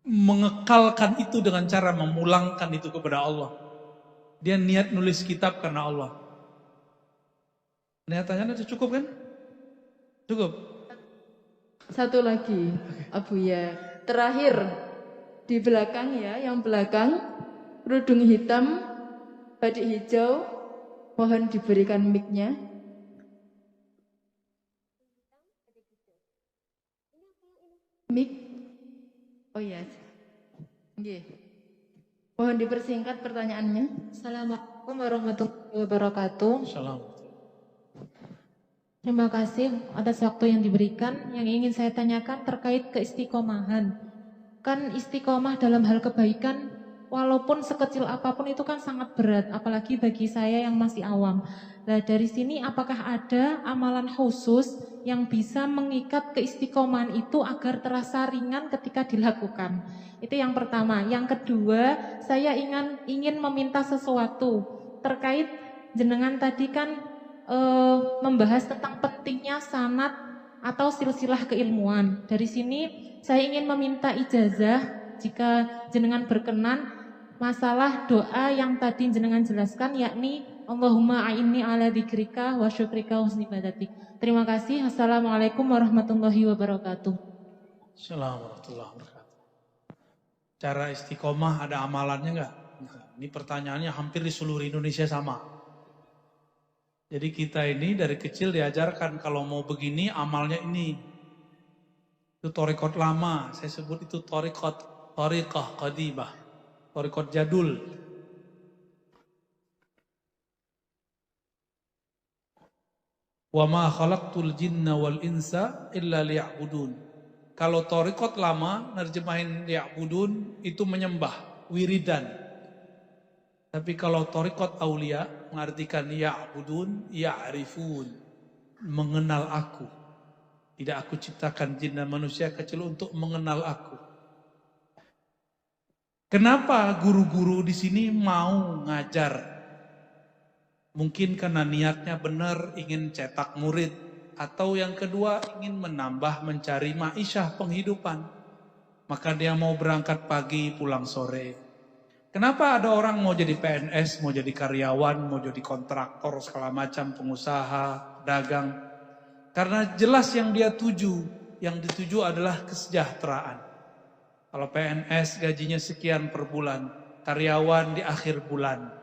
S2: mengekalkan itu dengan cara memulangkan itu kepada Allah. Dia niat nulis kitab karena Allah. Niatannya itu cukup kan? Cukup.
S3: Satu lagi, Abuya. Terakhir, di belakang ya, yang belakang, kerudung hitam, batik hijau, mohon diberikan mic-nya. Mic. Oh iya. Nggih. Mohon dipersingkat pertanyaannya.
S8: Assalamualaikum warahmatullahi wabarakatuh.
S1: Salam.
S8: Terima kasih atas waktu yang diberikan. Yang ingin saya tanyakan terkait keistiqomahan. Kan istiqomah dalam hal kebaikan, walaupun sekecil apapun itu kan sangat berat, apalagi bagi saya yang masih awam. Nah, dari sini apakah ada amalan khusus yang bisa mengikat keistiqomahan itu agar terasa ringan ketika dilakukan? Itu yang pertama. Yang kedua, saya ingin meminta sesuatu terkait jenengan tadi kan membahas tentang pentingnya sanad atau silsilah keilmuan. Dari sini saya ingin meminta ijazah jika jenengan berkenan masalah doa yang tadi jenengan jelaskan, yakni Allahumma a'inni ala dzikrika wa syukrika wa husni ibadatik. Terima kasih. Assalamualaikum warahmatullahi wabarakatuh.
S1: Assalamualaikum warahmatullahi wabarakatuh. Cara istiqomah ada amalannya enggak? Ini pertanyaannya hampir di seluruh Indonesia sama. Jadi kita ini dari kecil diajarkan kalau mau begini amalnya ini. Itu thariqat lama, saya sebut itu thariqah qadimah, thariqat jadul. Wa ma khalaqtul jinna wal insa illa liya'budun. Kalau thariqat lama nerjemahin liya'budun itu menyembah, wiridan. Tapi kalau thariqat aulia mengartikan ya'budun, ya'rifun, mengenal aku. Tidak aku ciptakan jin dan manusia kecuali untuk mengenal aku. Kenapa guru-guru di sini mau ngajar? Mungkin karena niatnya benar ingin cetak murid, atau yang kedua ingin menambah mencari ma'isyah penghidupan. Maka dia mau berangkat pagi pulang sore. Kenapa ada orang mau jadi PNS, mau jadi karyawan, mau jadi kontraktor, segala macam, pengusaha, dagang? Karena jelas yang dia tuju, yang dituju adalah kesejahteraan. Kalau PNS gajinya sekian per bulan, karyawan di akhir bulan.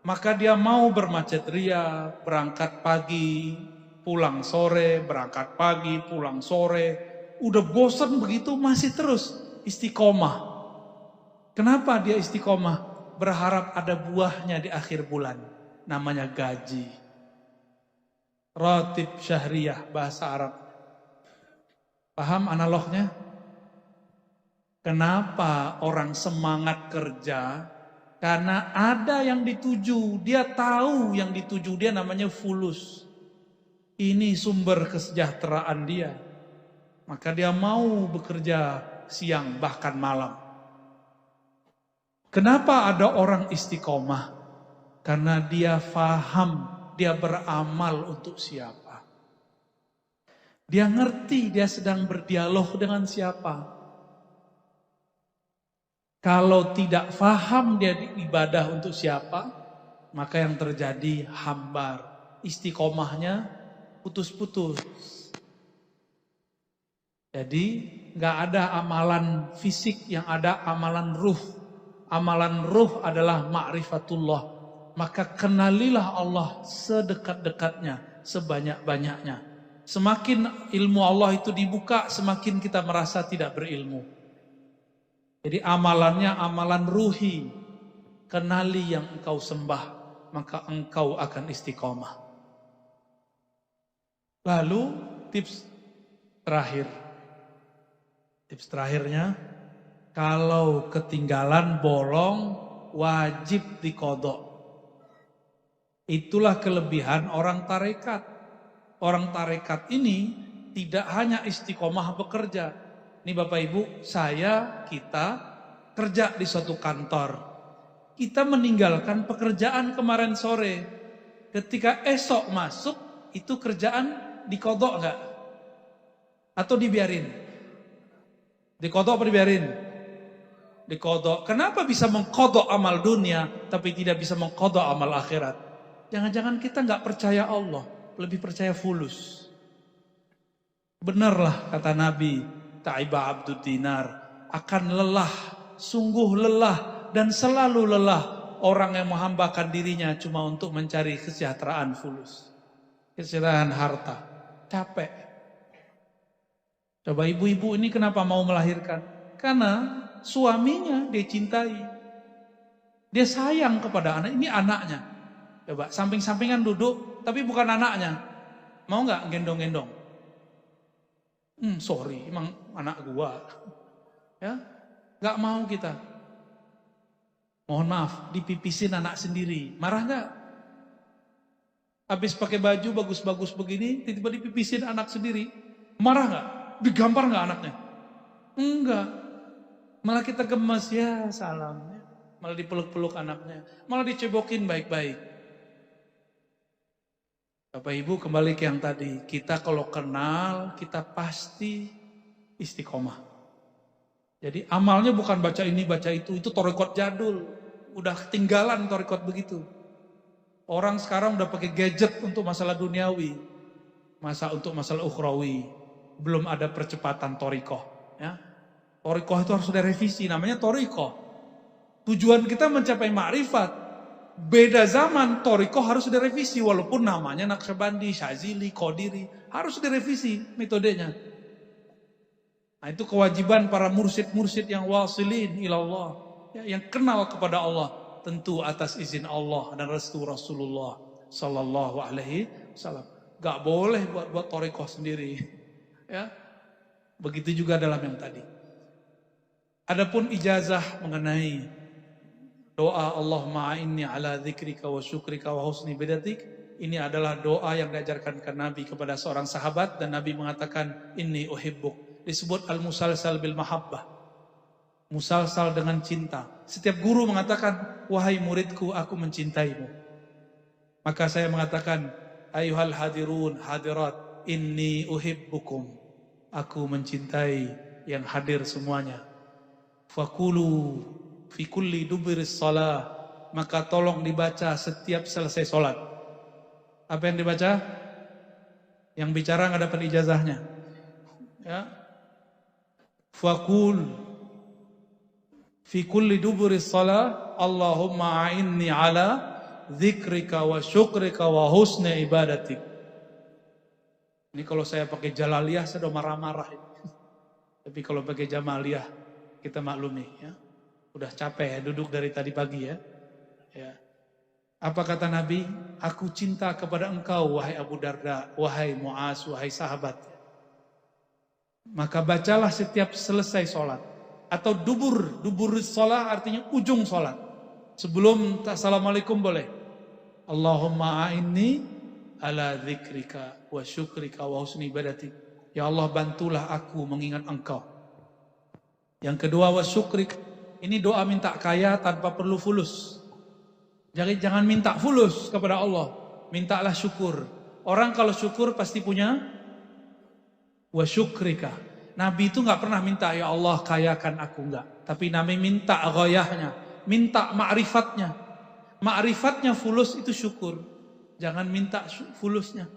S1: Maka dia mau bermacet ria, berangkat pagi, pulang sore, berangkat pagi, pulang sore. Udah bosan begitu masih terus istiqomah. Kenapa dia istiqomah? Berharap ada buahnya di akhir bulan. Namanya gaji. Ratib syahriyah bahasa Arab. Paham analognya? Kenapa orang semangat kerja? Karena ada yang dituju. Dia tahu yang dituju dia namanya fulus. Ini sumber kesejahteraan dia. Maka dia mau bekerja siang bahkan malam. Kenapa ada orang istiqomah? Karena dia faham, dia beramal untuk siapa. Dia ngerti dia sedang berdialog dengan siapa. Kalau tidak faham dia ibadah untuk siapa, maka yang terjadi hambar. Istiqomahnya putus-putus. Jadi nggak ada amalan fisik, yang ada amalan ruh. Amalan ruh adalah ma'rifatullah. Maka kenalilah Allah sedekat-dekatnya, sebanyak-banyaknya. Semakin ilmu Allah itu dibuka, semakin kita merasa tidak berilmu. Jadi amalannya amalan ruhi. Kenali yang engkau sembah, maka engkau akan istiqomah. Lalu tips terakhir. Tips terakhirnya, kalau ketinggalan bolong, wajib diqodok. Itulah kelebihan orang tarekat. Orang tarekat ini tidak hanya istiqomah bekerja. Ini Bapak Ibu, kita kerja di suatu kantor. Kita meninggalkan pekerjaan kemarin sore. Ketika esok masuk, itu kerjaan diqodok enggak? Atau dibiarin? Diqodok apa dibiarin? Diqodok. Kenapa bisa mengqodok amal dunia tapi tidak bisa mengqodok amal akhirat? Jangan-jangan kita nggak percaya Allah, lebih percaya fulus.
S2: Benarlah kata Nabi, ta'iba abdud dinar, akan lelah, sungguh lelah dan selalu lelah orang yang menghambakan dirinya cuma untuk mencari kesejahteraan fulus, kesejahteraan harta. Capek. Coba ibu-ibu ini kenapa mau melahirkan? Karena suaminya dia cintai. Dia sayang kepada anak, ini anaknya. Coba samping-sampingan duduk, tapi bukan anaknya. Mau nggak gendong-gendong? Sorry, emang anak gua. Ya, nggak mau kita. Mohon maaf, dipipisin anak sendiri. Marah nggak? Habis pakai baju bagus-bagus begini, tiba-tiba dipipisin anak sendiri. Marah nggak? Digampar nggak anaknya? Enggak. Malah kita gemes, ya salam. Malah dipeluk-peluk anaknya. Malah dicebokin baik-baik. Bapak Ibu kembali ke yang tadi. Kita kalau kenal, kita pasti istiqomah. Jadi amalnya bukan baca ini, baca itu thariqat jadul. Udah ketinggalan thariqat begitu. Orang sekarang udah pakai gadget untuk masalah duniawi. Untuk masalah ukhrawi. Belum ada percepatan thariqah. Ya. Thariqah itu harus ada revisi, namanya thariqah. Tujuan kita mencapai ma'rifat. Beda zaman, thariqah harus direvisi. Walaupun namanya Naqsyabandi, Syazili, Qadiri. Harus direvisi metodenya. Nah itu kewajiban para mursyid-mursyid yang wasilin ilallah. Ya, yang kenal kepada Allah. Tentu atas izin Allah dan restu Rasulullah Sallallahu Alaihi Wasallam. Gak boleh buat thariqah sendiri. Ya, begitu juga dalam yang tadi. Adapun ijazah mengenai doa Allahumma a'inni ala dzikrika wa syukrika wa husni ibadatik, ini adalah doa yang diajarkan ke Nabi kepada seorang sahabat dan Nabi mengatakan inni uhibbuk. Disebut al-musalsal bil mahabbah. Musalsal dengan cinta. Setiap guru mengatakan, wahai muridku, aku mencintaimu. Maka saya mengatakan, ayuhal hadirun hadirat, inni uhibbukum. Aku mencintai yang hadir semuanya. Fakulu fi kulli dubiris salah, maka tolong dibaca setiap selesai sholat. Apa yang dibaca? Yang bicara nggak dapat ijazahnya. Ya. Fakul fi kulli dubiris salah, Allahumma a'inni ala dzikrika wa syukrika wa husni ibadatik. Ini kalau saya pakai Jalaliyah saya udah marah-marah. Tapi kalau pakai Jamaliyah kita maklumi ya. Udah capek ya duduk dari tadi pagi ya. Ya. Apa kata Nabi? Aku cinta kepada engkau wahai Abu Darda, wahai Mu'az, wahai sahabat. Maka bacalah setiap selesai sholat. Atau dubur sholat artinya ujung sholat. Sebelum assalamualaikum boleh. Allahumma a'inni ala dzikrika wa syukrika wa husni ibadatik. Ya Allah bantulah aku mengingat engkau. Yang kedua wa syukrik. Ini doa minta kaya tanpa perlu fulus. Jadi jangan minta fulus kepada Allah. Mintalah syukur. Orang kalau syukur pasti punya wa syukrika. Nabi itu gak pernah minta ya Allah kayakan aku, enggak. Tapi Nabi minta ghayahnya, minta ma'rifatnya. Ma'rifatnya fulus itu syukur. Jangan minta fulusnya.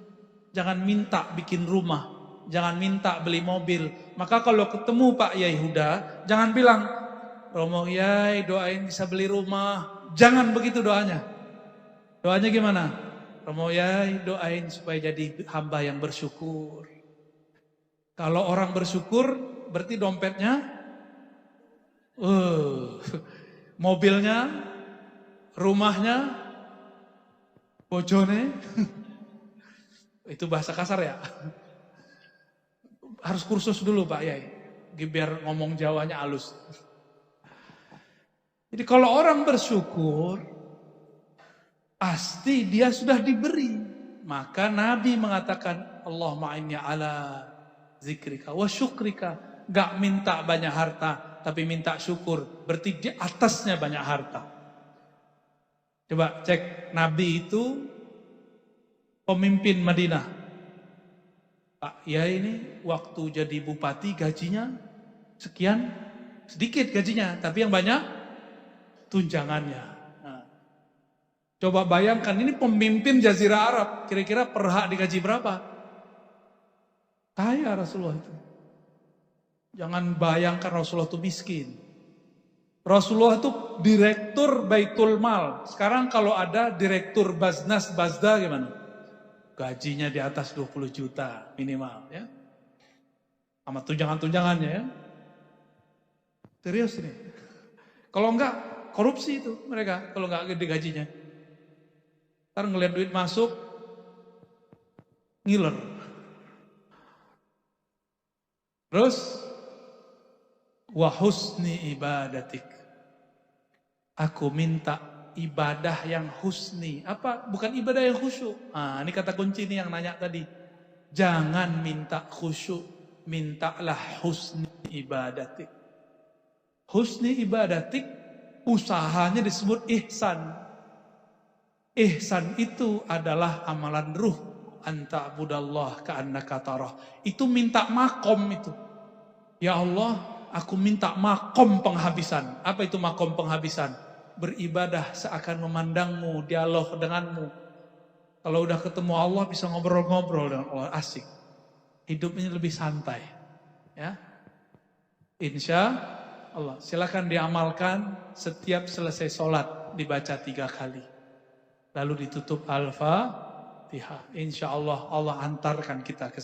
S2: Jangan minta bikin rumah. Jangan minta beli mobil. Maka kalau ketemu Pak Yai Huda, jangan bilang, Romo Yai doain bisa beli rumah. Jangan begitu doanya. Doanya gimana? Romo Yai doain supaya jadi hamba yang bersyukur. Kalau orang bersyukur berarti dompetnya mobilnya, rumahnya, bojone. Itu bahasa kasar ya. Harus kursus dulu Pak Yai. Biar ngomong Jawanya halus. Jadi kalau orang bersyukur, pasti dia sudah diberi. Maka Nabi mengatakan, Allahumma inni ala zikrika wa syukrika. Gak minta banyak harta, tapi minta syukur. Berarti di atasnya banyak harta. Coba cek, Nabi itu pemimpin Madinah. Pak Yai ini waktu jadi bupati gajinya sekian, sedikit gajinya. Tapi yang banyak tunjangannya. Nah, coba bayangkan ini pemimpin Jazirah Arab, kira-kira per hak digaji berapa? Kaya Rasulullah itu. Jangan bayangkan Rasulullah itu miskin. Rasulullah itu direktur Baitul Mal. Sekarang kalau ada direktur Baznas Bazda gimana? Gajinya di atas 20 juta minimal ya. Sama tunjangan-tunjangannya ya. Serius nih. Kalau enggak korupsi itu mereka kalau enggak gede gajinya. Ntar ngeliat duit masuk ngiler. Terus wa husni ibadatik. Aku minta ibadah yang husni. Apa? Bukan ibadah yang khusyuk. Ah, ini kata kunci nih yang nanya tadi. Jangan minta khusyuk, mintalah husni ibadatik. Husni ibadatik usahanya disebut ihsan. Ihsan itu adalah amalan ruh. Anta budallah ka'annaka tarah. Itu minta makom itu. Ya Allah, aku minta makom penghabisan. Apa itu makom penghabisan? Beribadah seakan memandangmu, dialog denganmu. Kalau udah ketemu Allah bisa ngobrol-ngobrol dengan Allah, asik. Hidupnya lebih santai. Ya, insya Allah. Silakan diamalkan setiap selesai sholat dibaca 3 kali. Lalu ditutup Al-Fatihah. Insya Allah Allah antarkan kita ke